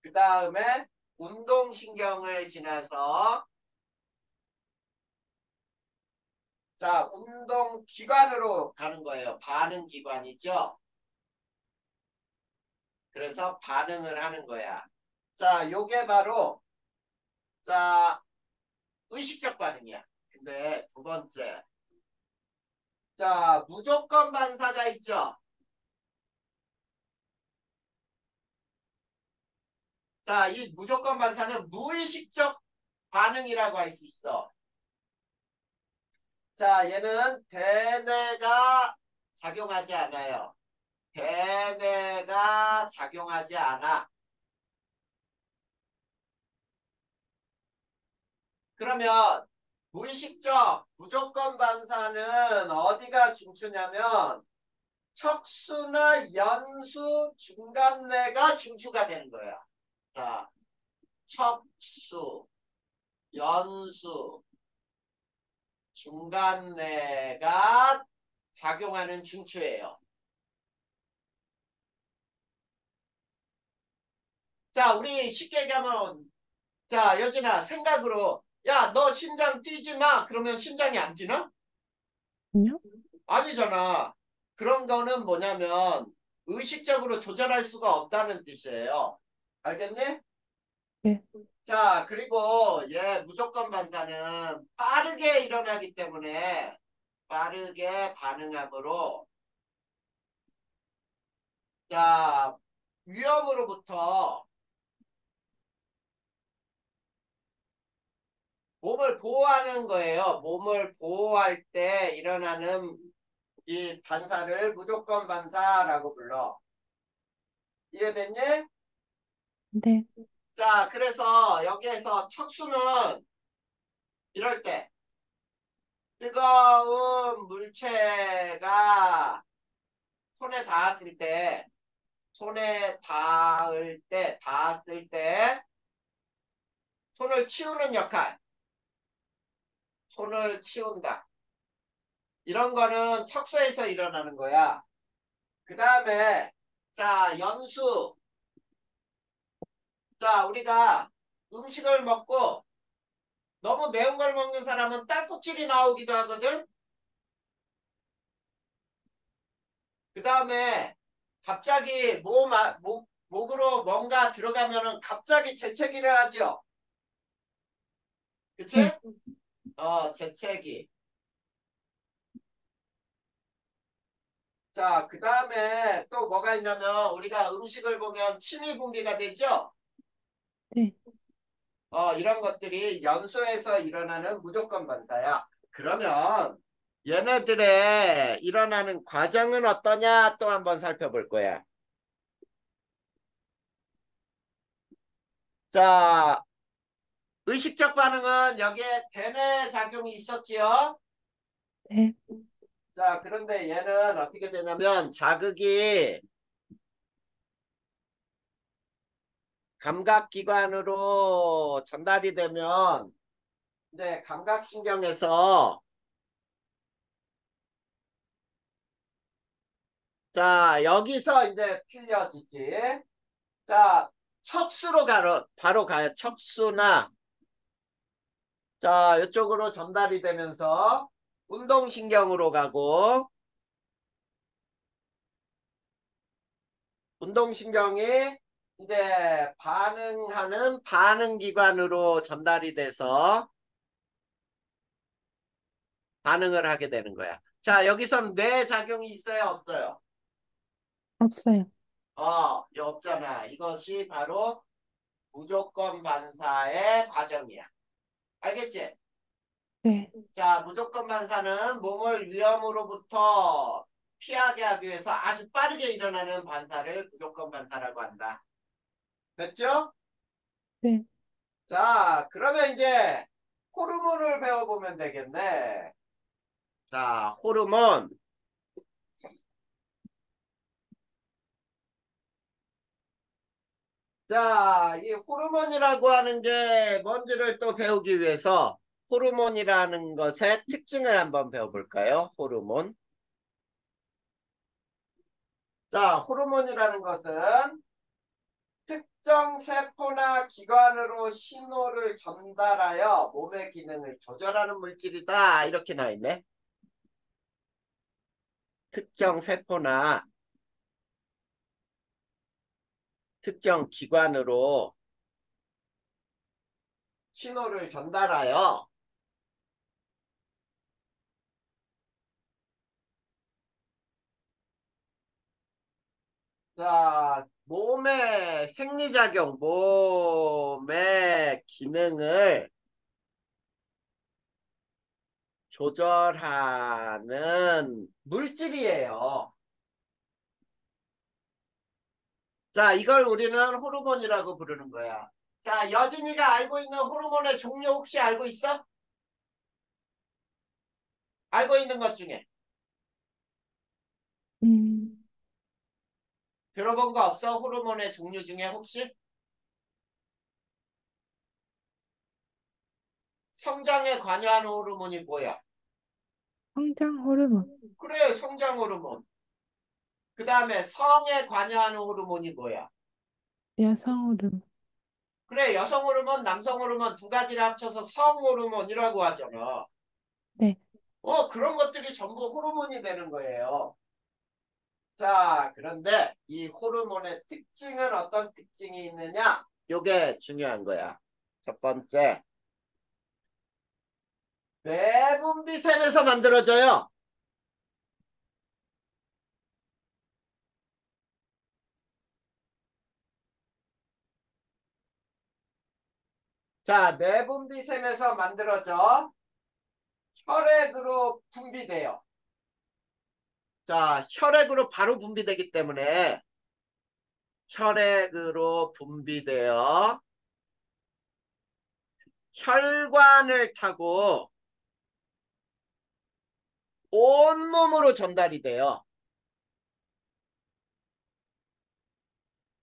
그 다음에 운동신경을 지나서 자, 운동기관으로 가는 거예요. 반응기관이죠. 그래서 반응을 하는 거야. 자, 요게 바로 자, 의식적 반응이야. 근데 두 번째. 자, 무조건 반사가 있죠. 자, 이 무조건 반사는 무의식적 반응이라고 할 수 있어. 자, 얘는 대뇌가 작용하지 않아요. 대뇌가 작용하지 않아. 그러면 무의식적 무조건 반사는 어디가 중추냐면 척수나 연수 중간뇌가 중추가 되는 거야. 자, 척수, 연수, 중간뇌가 작용하는 중추예요. 자, 우리 쉽게 얘기하면 자, 여진아 생각으로 야, 너 심장 뛰지 마. 그러면 심장이 안 뛰나? 아니요? 아니잖아. 그런 거는 뭐냐면 의식적으로 조절할 수가 없다는 뜻이에요. 알겠니? 네. 자, 그리고 얘 무조건 반사는 빠르게 일어나기 때문에 빠르게 반응함으로 자, 위험으로부터 몸을 보호하는 거예요. 몸을 보호할 때 일어나는 이 반사를 무조건 반사라고 불러. 이해됐니? 네. 자, 그래서 여기에서 척수는 이럴 때 뜨거운 물체가 손에 닿았을 때, 손에 닿을 때, 닿았을 때, 손을 치우는 역할. 손을 치운다. 이런 거는 척수에서 일어나는 거야. 그 다음에, 자, 연수. 자, 우리가 음식을 먹고 너무 매운 걸 먹는 사람은 딸꾹질이 나오기도 하거든. 그 다음에 갑자기 목으로 뭔가 들어가면은 갑자기 재채기를 하죠. 그치? 네, 재채기. 자, 그 다음에 또 뭐가 있냐면 우리가 음식을 보면 침이 분비가 되죠? 네, 이런 것들이 연소에서 일어나는 무조건 반사야. 그러면 얘네들의 일어나는 과정은 어떠냐 또 한번 살펴볼 거야. 자, 의식적 반응은 여기에 대뇌 작용이 있었지요? 네, 자, 그런데 얘는 어떻게 되냐면 자극이 감각기관으로 전달이 되면 이제 감각신경에서 자, 여기서 이제 틀려지지. 자, 척수로 바로 가요. 척수나 자, 이쪽으로 전달이 되면서 운동신경으로 가고 운동신경이 이제 반응하는 반응기관으로 전달이 돼서 반응을 하게 되는 거야. 자, 여기선 뇌 작용이 있어요, 없어요? 없어요. 없잖아. 이것이 바로 무조건 반사의 과정이야. 알겠지? 네, 자, 무조건 반사는 몸을 위험으로부터 피하게 하기 위해서 아주 빠르게 일어나는 반사를 무조건 반사라고 한다. 됐죠? 네, 자, 그러면 이제 호르몬을 배워보면 되겠네. 자, 호르몬. 자, 이 호르몬이라고 하는 게 뭔지를 또 배우기 위해서 호르몬이라는 것의 특징을 한번 배워볼까요? 호르몬. 자, 호르몬이라는 것은 특정 세포나 기관으로 신호를 전달하여 몸의 기능을 조절하는 물질이다. 이렇게 나와 있네. 특정 세포나 특정 기관으로 신호를 전달하여 자, 몸의 생리작용, 몸의 기능을 조절하는 물질이에요. 자, 이걸 우리는 호르몬이라고 부르는 거야. 자, 여진이가 알고 있는 호르몬의 종류 혹시 알고 있어? 알고 있는 것 중에 음, 들어본 거 없어? 호르몬의 종류 중에 혹시? 성장에 관여하는 호르몬이 뭐야? 성장 호르몬, 그래, 성장 호르몬. 그 다음에 성에 관여하는 호르몬이 뭐야? 여성 호르몬, 그래, 여성 호르몬, 남성 호르몬 두 가지를 합쳐서 성 호르몬이라고 하잖아. 네, 그런 것들이 전부 호르몬이 되는 거예요. 자, 그런데 이 호르몬의 특징은 어떤 특징이 있느냐? 요게 중요한 거야. 첫 번째, 내분비샘에서 만들어져요. 자, 내분비샘에서 만들어져 혈액으로 분비돼요. 자, 혈액으로 바로 분비되기 때문에 혈액으로 분비되어 혈관을 타고 온몸으로 전달이 돼요.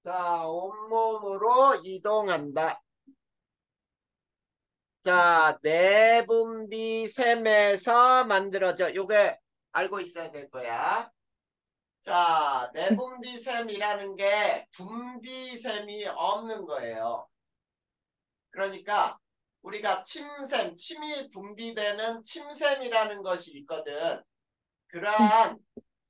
자, 온몸으로 이동한다. 자, 내분비샘에서 만들어져. 요게 알고 있어야 될 거야. 자, 네. 내분비샘이라는 게 분비샘이 없는 거예요. 그러니까 우리가 침샘, 침이 분비되는 침샘이라는 것이 있거든. 네. 그러한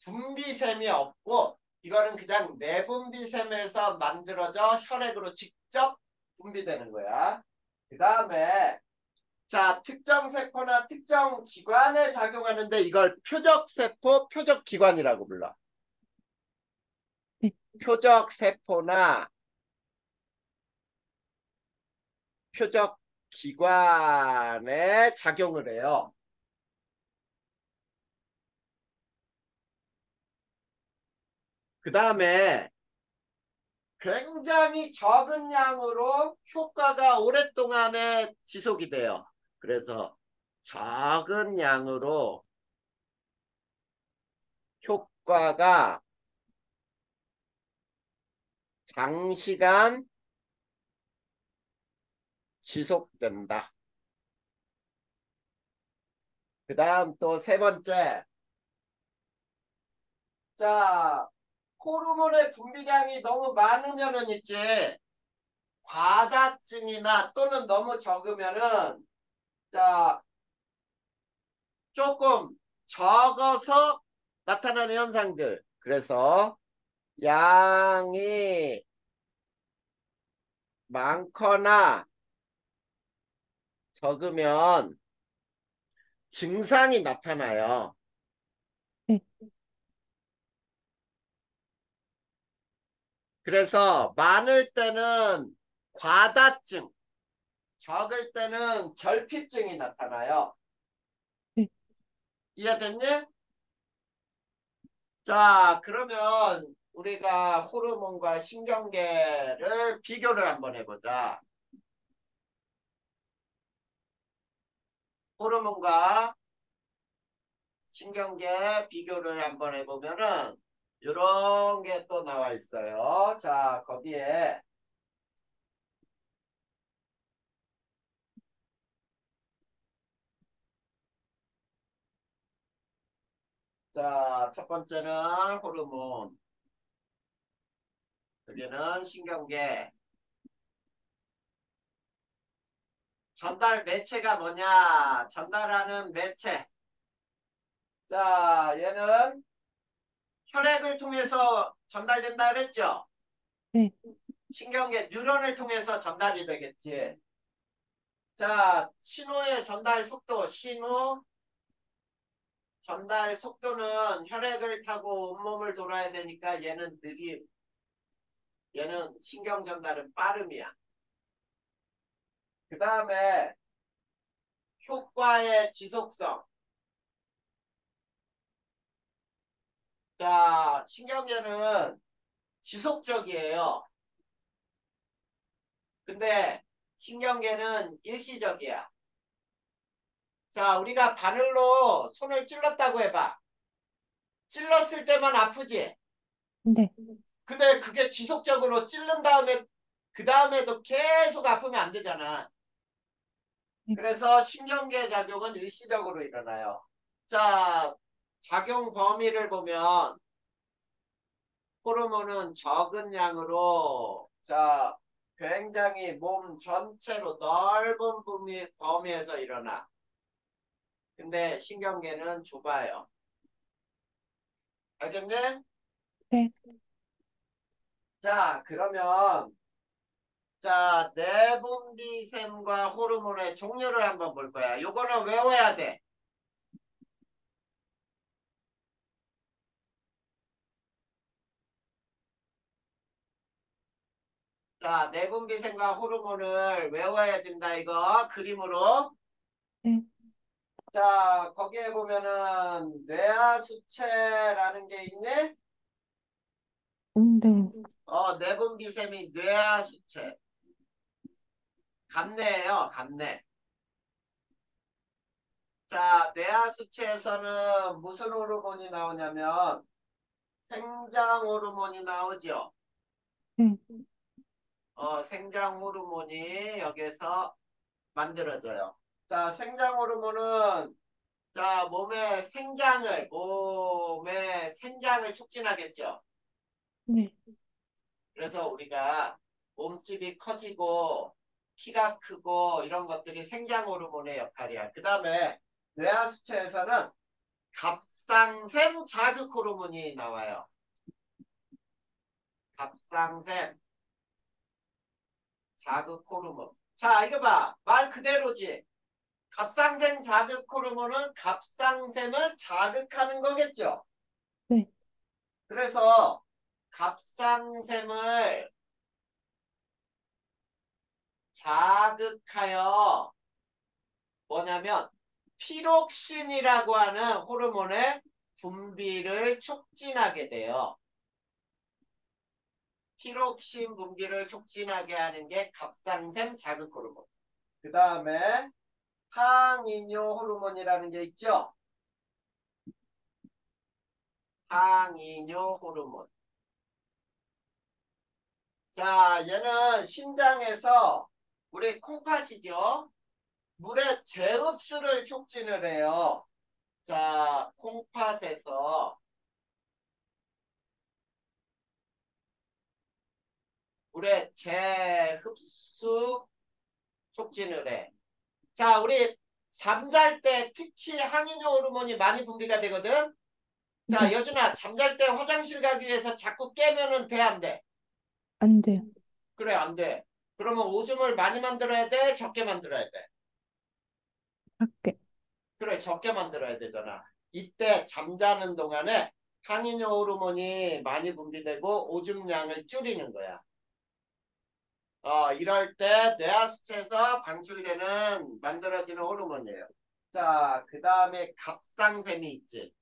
분비샘이 없고 이거는 그냥 내분비샘에서 만들어져 혈액으로 직접 분비되는 거야. 그 다음에 자, 특정 세포나 특정 기관에 작용하는데 이걸 표적세포, 표적기관이라고 불러. 네. 표적세포나 표적기관에 작용을 해요. 그 다음에 굉장히 적은 양으로 효과가 오랫동안에 지속이 돼요. 그래서 적은 양으로 효과가 장시간 지속된다. 그 다음 또 세 번째. 자, 호르몬의 분비량이 너무 많으면은 있지. 과다증이나 또는 너무 적으면은 자, 조금 적어서 나타나는 현상들. 그래서 양이 많거나 적으면 증상이 나타나요. 네. 그래서 많을 때는 과다증, 적을 때는 결핍증이 나타나요. 네. 이해됐니? 자, 그러면 우리가 호르몬과 신경계를 비교를 한번 해보자. 호르몬과 신경계 비교를 한번 해보면은 이런 게 또 나와 있어요. 자, 거기에 자, 첫 번째는 호르몬, 여기는 신경계. 전달 매체가 뭐냐? 전달하는 매체. 자, 얘는 혈액을 통해서 전달된다 그랬죠? 네. 신경계 뉴런을 통해서 전달이 되겠지. 자, 신호의 전달 속도, 신호 전달 속도는 혈액을 타고 온몸을 돌아야 되니까 얘는 얘는 신경 전달은 빠름이야. 그 다음에 효과의 지속성. 자, 신경계는 지속적이에요. 근데 신경계는 일시적이야. 자, 우리가 바늘로 손을 찔렀다고 해봐. 찔렀을 때만 아프지? 네. 근데 그게 지속적으로 찔른 다음에 그 다음에도 계속 아프면 안 되잖아. 네. 그래서 신경계 작용은 일시적으로 일어나요. 자, 작용 범위를 보면 호르몬은 적은 양으로 자, 굉장히 몸 전체로 넓은 범위에서 일어나. 근데 신경계는 좁아요. 알겠니? 네. 자, 그러면 자, 내분비샘과 호르몬의 종류를 한번 볼 거야. 요거는 외워야 돼. 자, 내분비샘과 호르몬을 외워야 된다, 이거. 그림으로. 네. 자, 거기에 보면은 뇌하수체라는 게 있네? 네. 내분비샘이 뇌하수체. 간내예요, 간내. 자, 뇌하수체에서는 무슨 호르몬이 나오냐면 생장 호르몬이 나오죠. 네. 생장 호르몬이 여기서 만들어져요. 자, 생장 호르몬은 자, 몸의 생장을 촉진하겠죠. 네, 그래서 우리가 몸집이 커지고 키가 크고 이런 것들이 생장 호르몬의 역할이야. 그 다음에 뇌하수체에서는 갑상샘 자극 호르몬이 나와요. 갑상샘 자극 호르몬. 자, 이거 봐. 말 그대로지. 갑상샘 자극 호르몬은 갑상샘을 자극하는 거겠죠. 네, 그래서 갑상샘을 자극하여 뭐냐면 피록신이라고 하는 호르몬의 분비를 촉진하게 돼요. 피록신 분비를 촉진하게 하는 게 갑상샘 자극 호르몬. 그 다음에 항이뇨 호르몬이라는 게 있죠. 항이뇨 호르몬. 자, 얘는 신장에서 우리 콩팥이죠. 물의 재흡수를 촉진을 해요. 자, 콩팥에서 물의 재흡수 촉진을 해. 자, 우리 잠잘 때 특히 항이뇨 호르몬이 많이 분비가 되거든. 자, 네, 여준아, 잠잘 때 화장실 가기 위해서 자꾸 깨면은 돼, 안 돼? 안 돼요. 그래, 안 돼. 그러면 오줌을 많이 만들어야 돼? 적게 만들어야 돼? 밖에. 그래, 적게 만들어야 되잖아. 이때 잠자는 동안에 항이뇨 호르몬이 많이 분비되고 오줌량을 줄이는 거야. 이럴 때 뇌하수체에서 방출되는 만들어지는 호르몬이에요. 자, 그 다음에 갑상샘이 있지.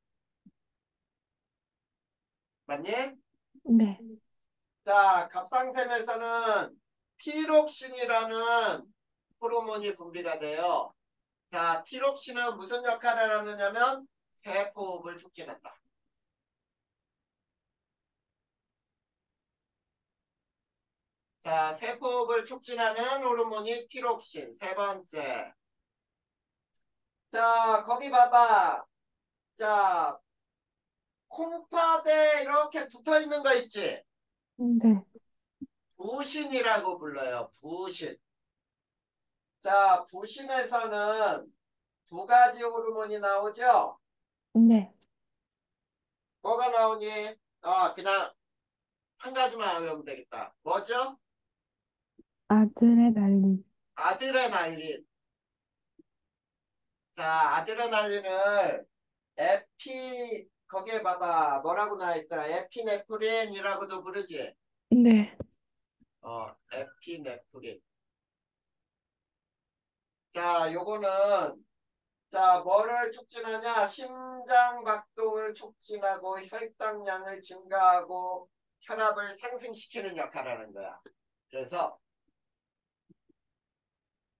맞니? 네, 자, 갑상샘에서는 티록신이라는 호르몬이 분비가 돼요. 자, 티록신은 무슨 역할을 하느냐면 세포호흡을 촉진한다. 자, 세포호흡을 촉진하는 호르몬이 티록신. 세 번째. 자, 거기 봐봐. 자, 콩팥에 이렇게 붙어 있는 거 있지? 네, 부신이라고 불러요. 부신. 자, 부신에서는 두 가지 호르몬이 나오죠? 네. 뭐가 나오니? 그냥 한 가지만 외우면 되겠다. 뭐죠? 아드레날린. 아드레날린. 자, 아드레날린을 거기에 봐봐. 뭐라고 나와 있더라? 에피네프린이라고도 부르지? 네, 에피네프린. 자, 요거는 자, 뭐를 촉진하냐? 심장 박동을 촉진하고 혈당량을 증가하고 혈압을 상승시키는 역할을 하는 거야. 그래서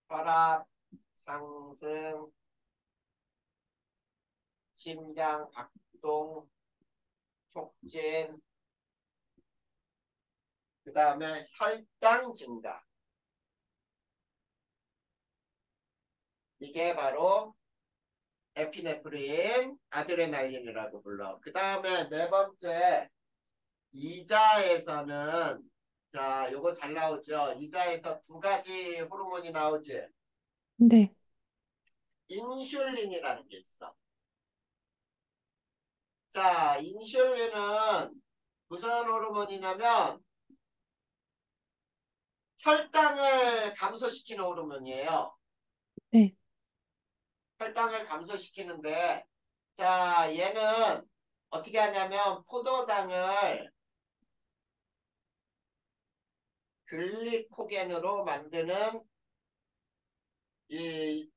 혈압 상승, 심장 박동 촉진, 그 다음에 혈당 증가. 이게 바로 에피네프린, 아드레날린이라고 불러. 그 다음에 네 번째, 이자에서는 자, 요거 잘 나오죠. 이자에서 두 가지 호르몬이 나오지. 네, 인슐린이라는 게 있어. 자, 인슐린은 무슨 호르몬이냐면 혈당을 감소시키는 호르몬이에요. 네, 혈당을 감소시키는데 자, 얘는 어떻게 하냐면 포도당을 글리코겐으로 만드는 이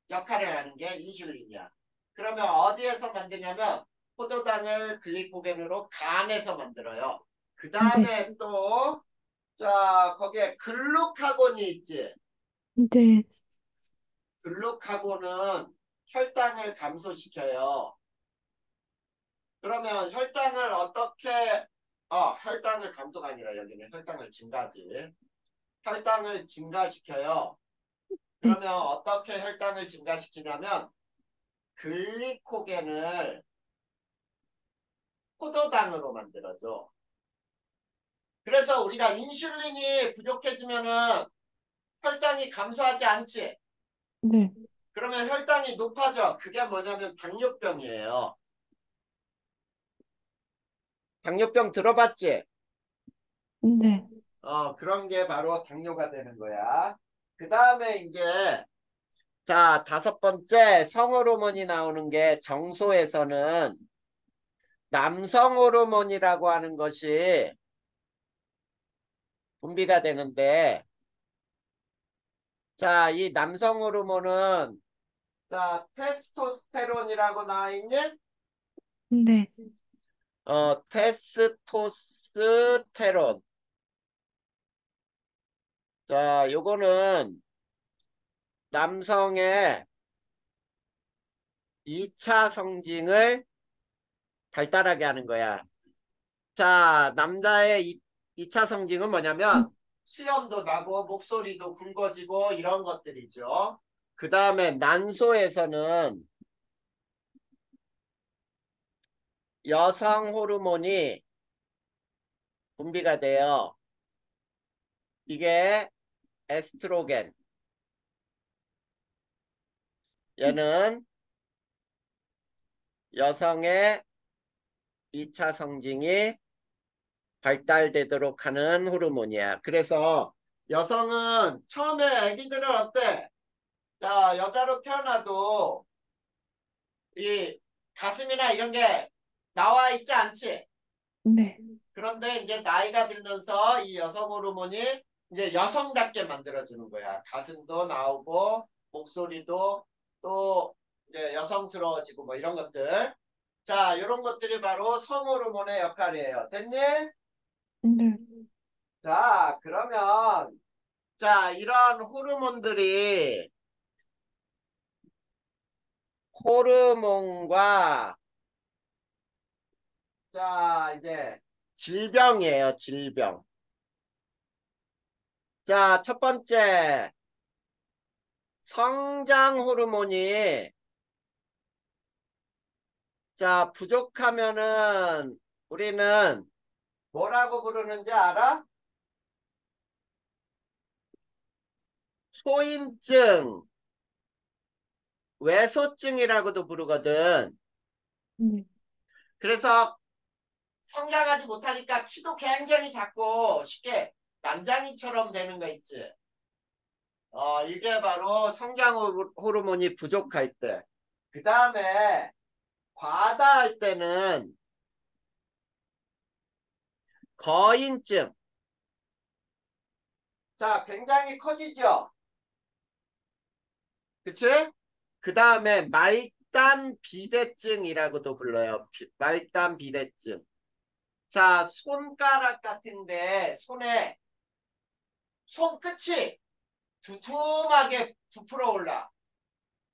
역할을 하는 게 인슐린이야. 그러면 어디에서 만드냐면 포도당을 글리코겐으로 간에서 만들어요. 그 네, 다음에 또 자, 거기에 글루카곤이 있지. 네, 글루카곤은 혈당을 감소시켜요. 그러면 혈당을 어떻게 혈당을 감소가 아니라 여기는 혈당을 증가지. 혈당을 증가시켜요. 네, 그러면 어떻게 혈당을 증가시키냐면 글리코겐을 포도당으로 만들어줘. 그래서 우리가 인슐린이 부족해지면은 혈당이 감소하지 않지. 네, 그러면 혈당이 높아져. 그게 뭐냐면 당뇨병이에요. 당뇨병 들어봤지? 네, 그런 게 바로 당뇨가 되는 거야. 그 다음에 이제, 자, 다섯 번째 성호르몬이 나오는 게 정소에서는 남성 호르몬이라고 하는 것이 분비가 되는데, 자, 이 남성 호르몬은, 자, 테스토스테론이라고 나와 있니? 네, 테스토스테론. 자, 요거는 남성의 2차 성징을 발달하게 하는 거야. 자, 남자의 2차 성징은 뭐냐면 수염도 나고 목소리도 굵어지고 이런 것들이죠. 그 다음에 난소에서는 여성 호르몬이 분비가 돼요. 이게 에스트로겐. 얘는 여성의 2차 성징이 발달되도록 하는 호르몬이야. 그래서 여성은 처음에 아기들은 어때? 자, 여자로 태어나도 이 가슴이나 이런 게 나와 있지 않지? 네, 그런데 이제 나이가 들면서 이 여성 호르몬이 이제 여성답게 만들어주는 거야. 가슴도 나오고, 목소리도 또 이제 여성스러워지고 뭐 이런 것들. 자, 이런 것들이 바로 성 호르몬의 역할이에요. 됐니? 네, 자, 그러면, 자, 이런 호르몬과, 자, 이제 질병이에요, 질병. 자, 첫 번째, 성장 호르몬이, 자, 부족하면은 우리는 뭐라고 부르는지 알아? 소인증, 외소증이라고도 부르거든. 네, 그래서 성장하지 못하니까 키도 굉장히 작고 쉽게 남장이처럼 되는 거 있지. 이게 바로 성장 호르몬이 부족할 때. 그 다음에 과다할 때는 거인증. 자, 굉장히 커지죠? 그치? 그 다음에 말단 비대증이라고도 불러요. 말단 비대증. 자, 손가락 같은데 손에 손끝이 두툼하게 부풀어 올라.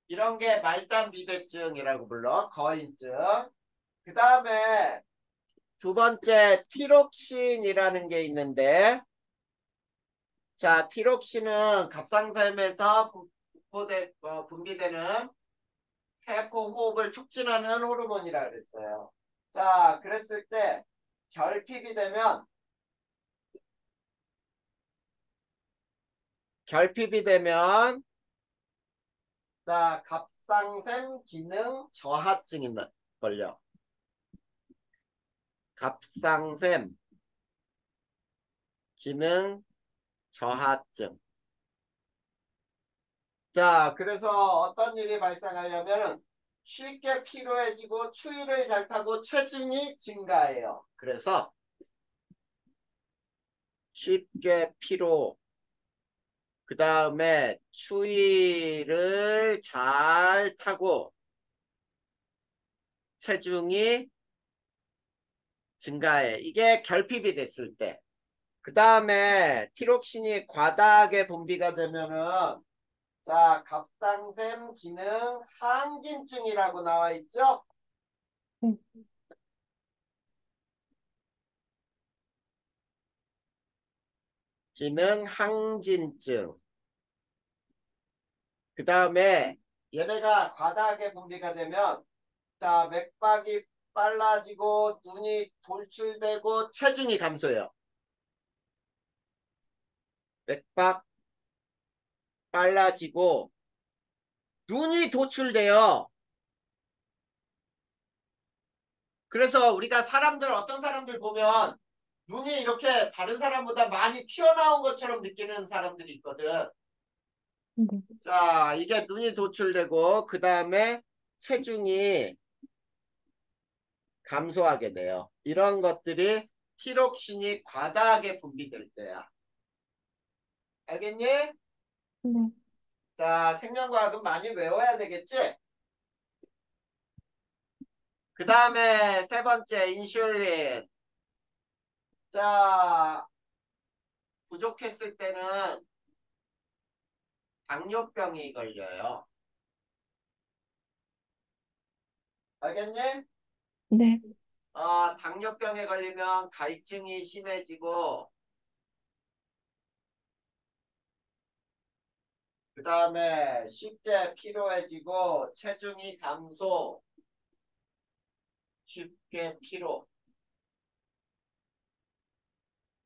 이런 게 말단 비대증이라고 불러. 거인증. 그 다음에 두 번째 티록신이라는 게 있는데, 자, 티록신은 갑상샘에서 분비되는 세포 호흡을 촉진하는 호르몬이라 그랬어요. 자, 그랬을 때 결핍이 되면 결핍이 되면 자, 갑상샘 기능 저하증이 걸려. 갑상샘 기능 저하증. 자, 그래서 어떤 일이 발생하려면 쉽게 피로해지고 추위를 잘 타고 체중이 증가해요. 그래서 쉽게 피로, 그 다음에 추위를 잘 타고 체중이 증가해. 이게 결핍이 됐을 때. 그 다음에 티록신이 과다하게 분비가 되면은 자, 갑상샘 기능 항진증이라고 나와 있죠? 네, 기능 항진증. 그 다음에 얘네가 과다하게 분비가 되면 자, 맥박이 빨라지고 눈이 돌출되고 체중이 감소해요. 맥박 빨라지고 눈이 도출돼요. 그래서 우리가 사람들 어떤 사람들 보면 눈이 이렇게 다른 사람보다 많이 튀어나온 것처럼 느끼는 사람들이 있거든. 네. 자, 이게 눈이 도출되고 그 다음에 체중이 감소하게 돼요. 이런 것들이 티록신이 과다하게 분비될 때야. 알겠니? 네. 자, 생명과학은 많이 외워야 되겠지? 그 다음에 세 번째 인슐린. 자, 부족했을 때는 당뇨병이 걸려요. 알겠니? 네. 당뇨병에 걸리면 갈증이 심해지고 그 다음에 쉽게 피로해지고 체중이 감소, 쉽게 피로,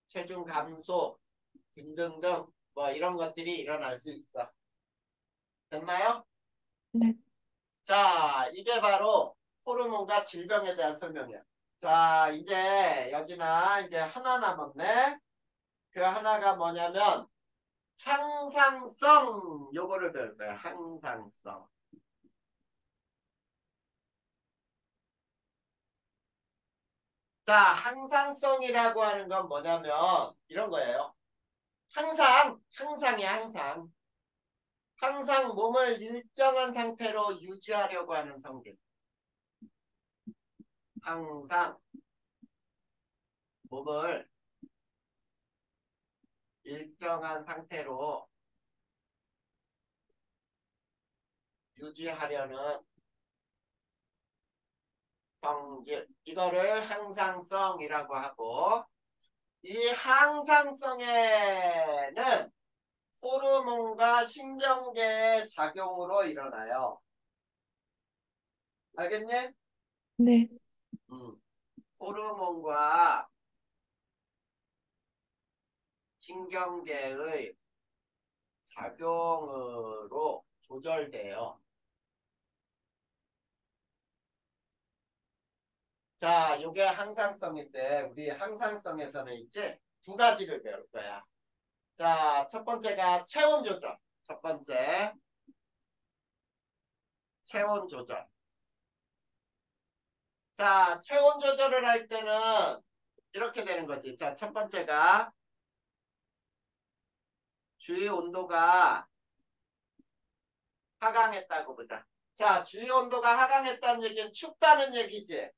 체중 감소 등등등 뭐 이런 것들이 일어날 수 있어. 됐나요? 네. 자, 이게 바로 호르몬과 질병에 대한 설명이야. 자, 이제 여기나 이제 하나 남았네. 그 하나가 뭐냐면 항상성 요거를 배울 거야. 항상성. 자, 항상성이라고 하는 건 뭐냐면 이런 거예요. 항상이야, 항상. 항상 몸을 일정한 상태로 유지하려고 하는 성질. 항상 몸을 일정한 상태로 유지하려는 성질. 이거를 항상성이라고 하고, 이 항상성에는 호르몬과 신경계의 작용으로 일어나요. 알겠니? 네. 음. 호르몬과 신경계의 작용으로 조절돼요. 자, 요게 항상성인데 우리 항상성에서는 이제 두 가지를 배울 거야. 자, 첫 번째가 체온 조절. 첫 번째, 체온 조절. 자, 체온 조절을 할 때는 이렇게 되는 거지. 자, 첫 번째가 주위 온도가 하강했다고 보자. 자, 주위 온도가 하강했다는 얘기는 춥다는 얘기지.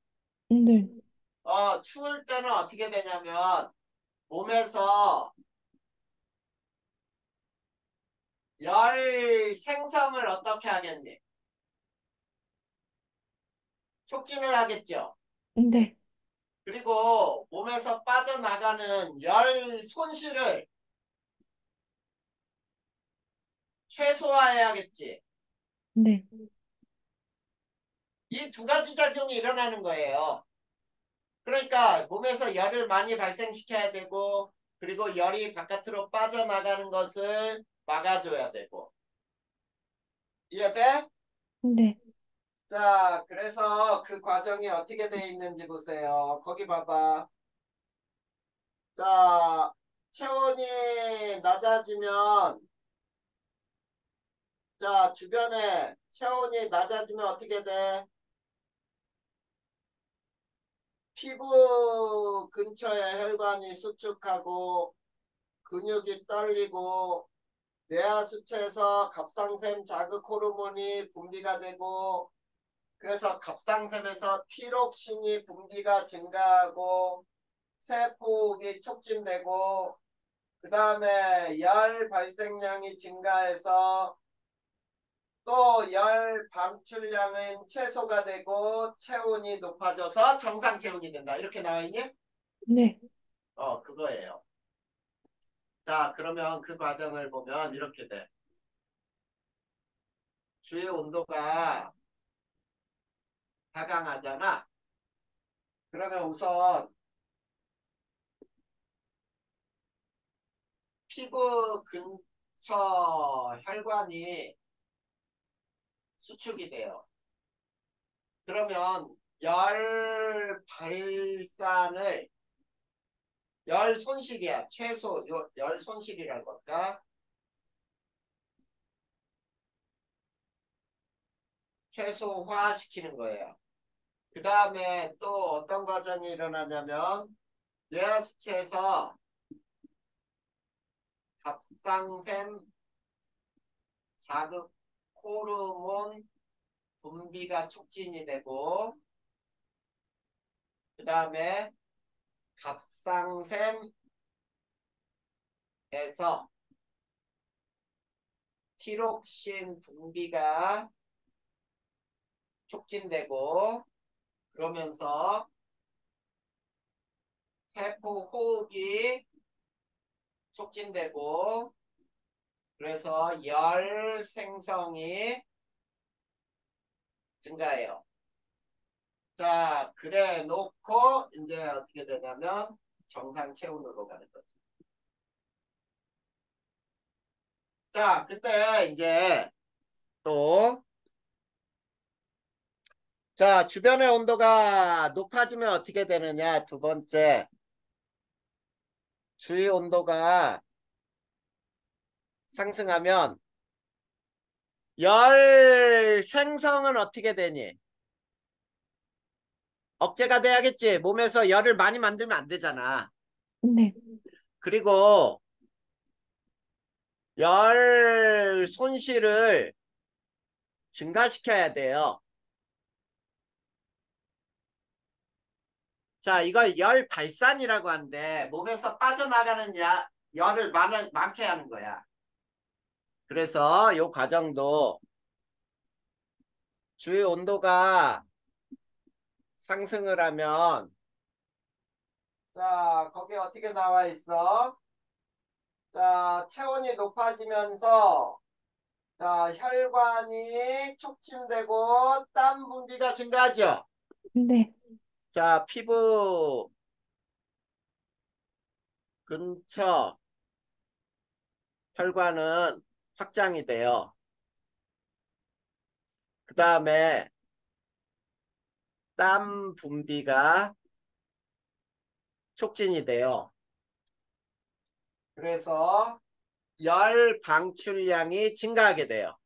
네. 추울 때는 어떻게 되냐면 몸에서 열 생성을 어떻게 하겠니? 촉진을 하겠죠. 네. 그리고 몸에서 빠져나가는 열 손실을 최소화해야겠지. 네. 이 두 가지 작용이 일어나는 거예요. 그러니까 몸에서 열을 많이 발생시켜야 되고 그리고 열이 바깥으로 빠져나가는 것을 막아줘야 되고. 이해돼? 네. 자, 그래서 그 과정이 어떻게 돼 있는지 보세요. 거기 봐봐. 자, 체온이 낮아지면 자, 주변에 체온이 낮아지면 어떻게 돼? 피부 근처에 혈관이 수축하고 근육이 떨리고 뇌하수체에서 갑상샘 자극 호르몬이 분비가 되고 그래서 갑상샘에서 티록신이 분비가 증가하고 세포흡이 촉진되고 그 다음에 열 발생량이 증가해서 또 열 방출량은 최소가 되고 체온이 높아져서 정상 체온이 된다. 이렇게 나와 있니? 네. 그거예요. 자, 그러면 그 과정을 보면 이렇게 돼. 주위 온도가 하강하잖아. 그러면 우선 피부 근처 혈관이 수축이 돼요. 그러면 열 발산을 열 손실이야. 최소 열 손실이라고 할까? 최소화시키는 거예요. 그 다음에 또 어떤 과정이 일어나냐면 뇌하수체에서 갑상샘 자극 호르몬 분비가 촉진이 되고 그 다음에 갑상샘에서 티록신 분비가 촉진되고 그러면서 세포 호흡이 촉진되고 그래서 열 생성이 증가해요. 자, 그래 놓고 이제 어떻게 되냐면 정상 체온으로 가는 거죠. 자, 그때 이제 또 자, 주변의 온도가 높아지면 어떻게 되느냐? 두 번째, 주위 온도가 상승하면 열 생성은 어떻게 되니? 억제가 돼야겠지. 몸에서 열을 많이 만들면 안 되잖아. 네. 그리고 열 손실을 증가시켜야 돼요. 자, 이걸 열 발산이라고 하는데 몸에서 빠져나가는 열을 많게 하는 거야. 그래서 이 과정도 주위 온도가 상승을 하면 자, 거기 어떻게 나와 있어? 자, 체온이 높아지면서 자, 혈관이 촉진되고 땀 분비가 증가하죠. 네. 자, 피부 근처 혈관은 확장이 돼요. 그 다음에 땀 분비가 촉진이 돼요. 그래서 열 방출량이 증가하게 돼요.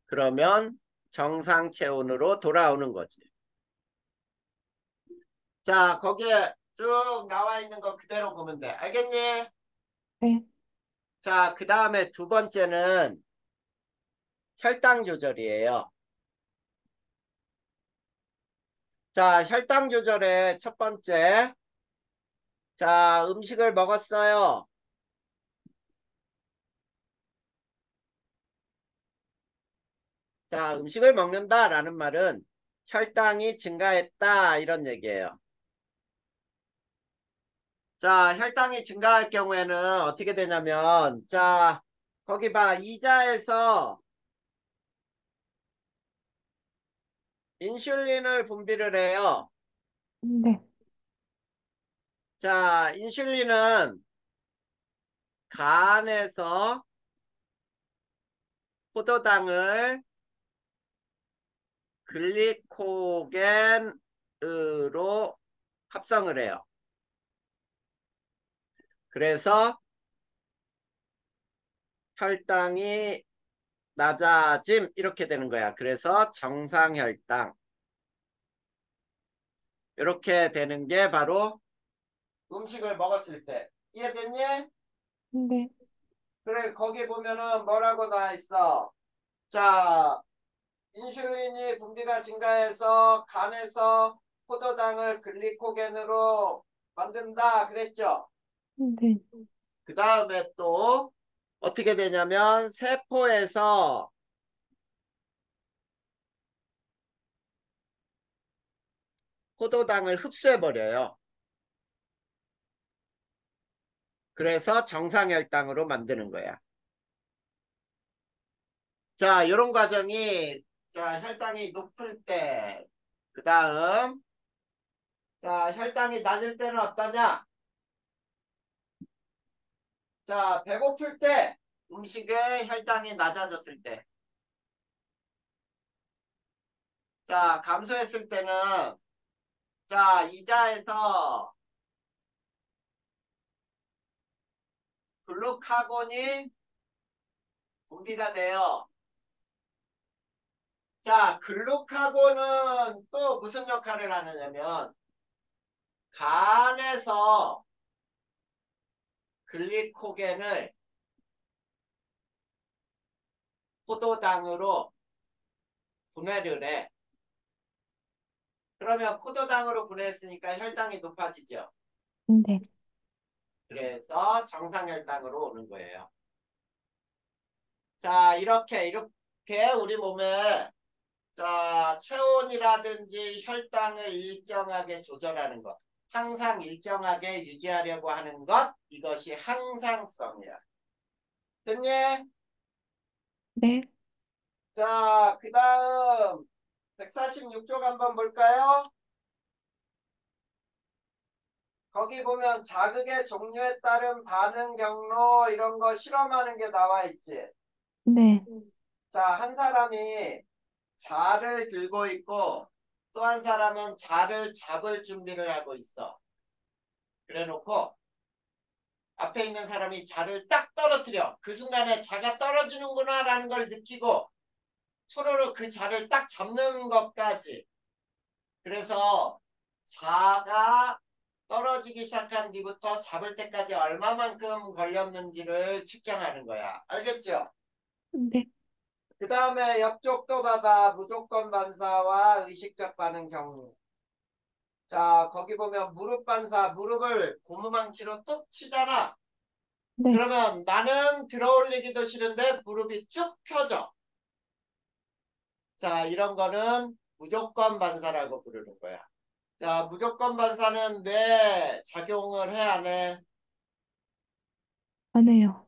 그러면 정상 체온으로 돌아오는 거지. 자, 거기에 쭉 나와 있는 거 그대로 보면 돼. 알겠니? 네. 자, 그 다음에 두 번째는 혈당 조절이에요. 자, 혈당 조절의 첫 번째. 자, 음식을 먹었어요. 자, 음식을 먹는다라는 말은 혈당이 증가했다 이런 얘기예요. 자, 혈당이 증가할 경우에는 어떻게 되냐면 자, 거기 봐. 이자에서 인슐린을 분비를 해요. 네. 자, 인슐린은 간에서 포도당을 글리코겐으로 합성을 해요. 그래서 혈당이 낮아짐 이렇게 되는 거야. 그래서 정상 혈당 이렇게 되는 게 바로 음식을 먹었을 때 이해됐니? 네. 그래 거기 보면은 뭐라고 나와 있어? 자, 인슐린이 분비가 증가해서 간에서 포도당을 글리코겐으로 만든다 그랬죠? 네. 그 다음에 또 어떻게 되냐면 세포에서 포도당을 흡수해 버려요. 그래서 정상혈당으로 만드는 거야. 자, 이런 과정이, 자, 혈당이 높을 때, 그 다음, 자, 혈당이 낮을 때는 어떠냐? 자, 배고플 때, 음식의 혈당이 낮아졌을 때. 자, 감소했을 때는, 자, 이자에서 글루카곤이 분비가 돼요. 자, 글루카곤은 또 무슨 역할을 하느냐면, 간에서 글리코겐을 포도당으로 분해를 해. 그러면 포도당으로 분해했으니까 혈당이 높아지죠. 네. 그래서 정상혈당으로 오는 거예요. 자, 이렇게 우리 몸에 자, 체온이라든지 혈당을 일정하게 조절하는 것, 항상 일정하게 유지하려고 하는 것, 이것이 항상성이야. 됐니? 네. 자, 그 다음 146쪽 한번 볼까요? 거기 보면 자극의 종류에 따른 반응 경로 이런 거 실험하는 게 나와 있지. 네. 자, 한 사람이 자를 들고 있고 또 한 사람은 자를 잡을 준비를 하고 있어. 그래 놓고 앞에 있는 사람이 자를 딱 떨어뜨려. 그 순간에 자가 떨어지는구나 라는 걸 느끼고 서로를 그 자를 딱 잡는 것까지. 그래서 자가 떨어지기 시작한 뒤부터 잡을 때까지 얼마만큼 걸렸는지를 측정하는 거야. 알겠죠? 네. 그 다음에 옆쪽도 봐봐. 무조건 반사와 의식적 반응 경우. 자, 거기 보면 무릎 반사, 무릎을 고무망치로 뚝 치잖아. 네. 그러면 나는 들어올리기도 싫은데 무릎이 쭉 펴져. 자, 이런 거는 무조건 반사라고 부르는 거야. 자, 무조건 반사는 뇌 작용을 해, 안 해? 안 해요.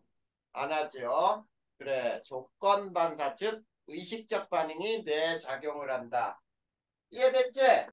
안 하죠. 그래, 조건 반사, 즉 의식적 반응이 뇌에 작용을 한다. 이해됐지?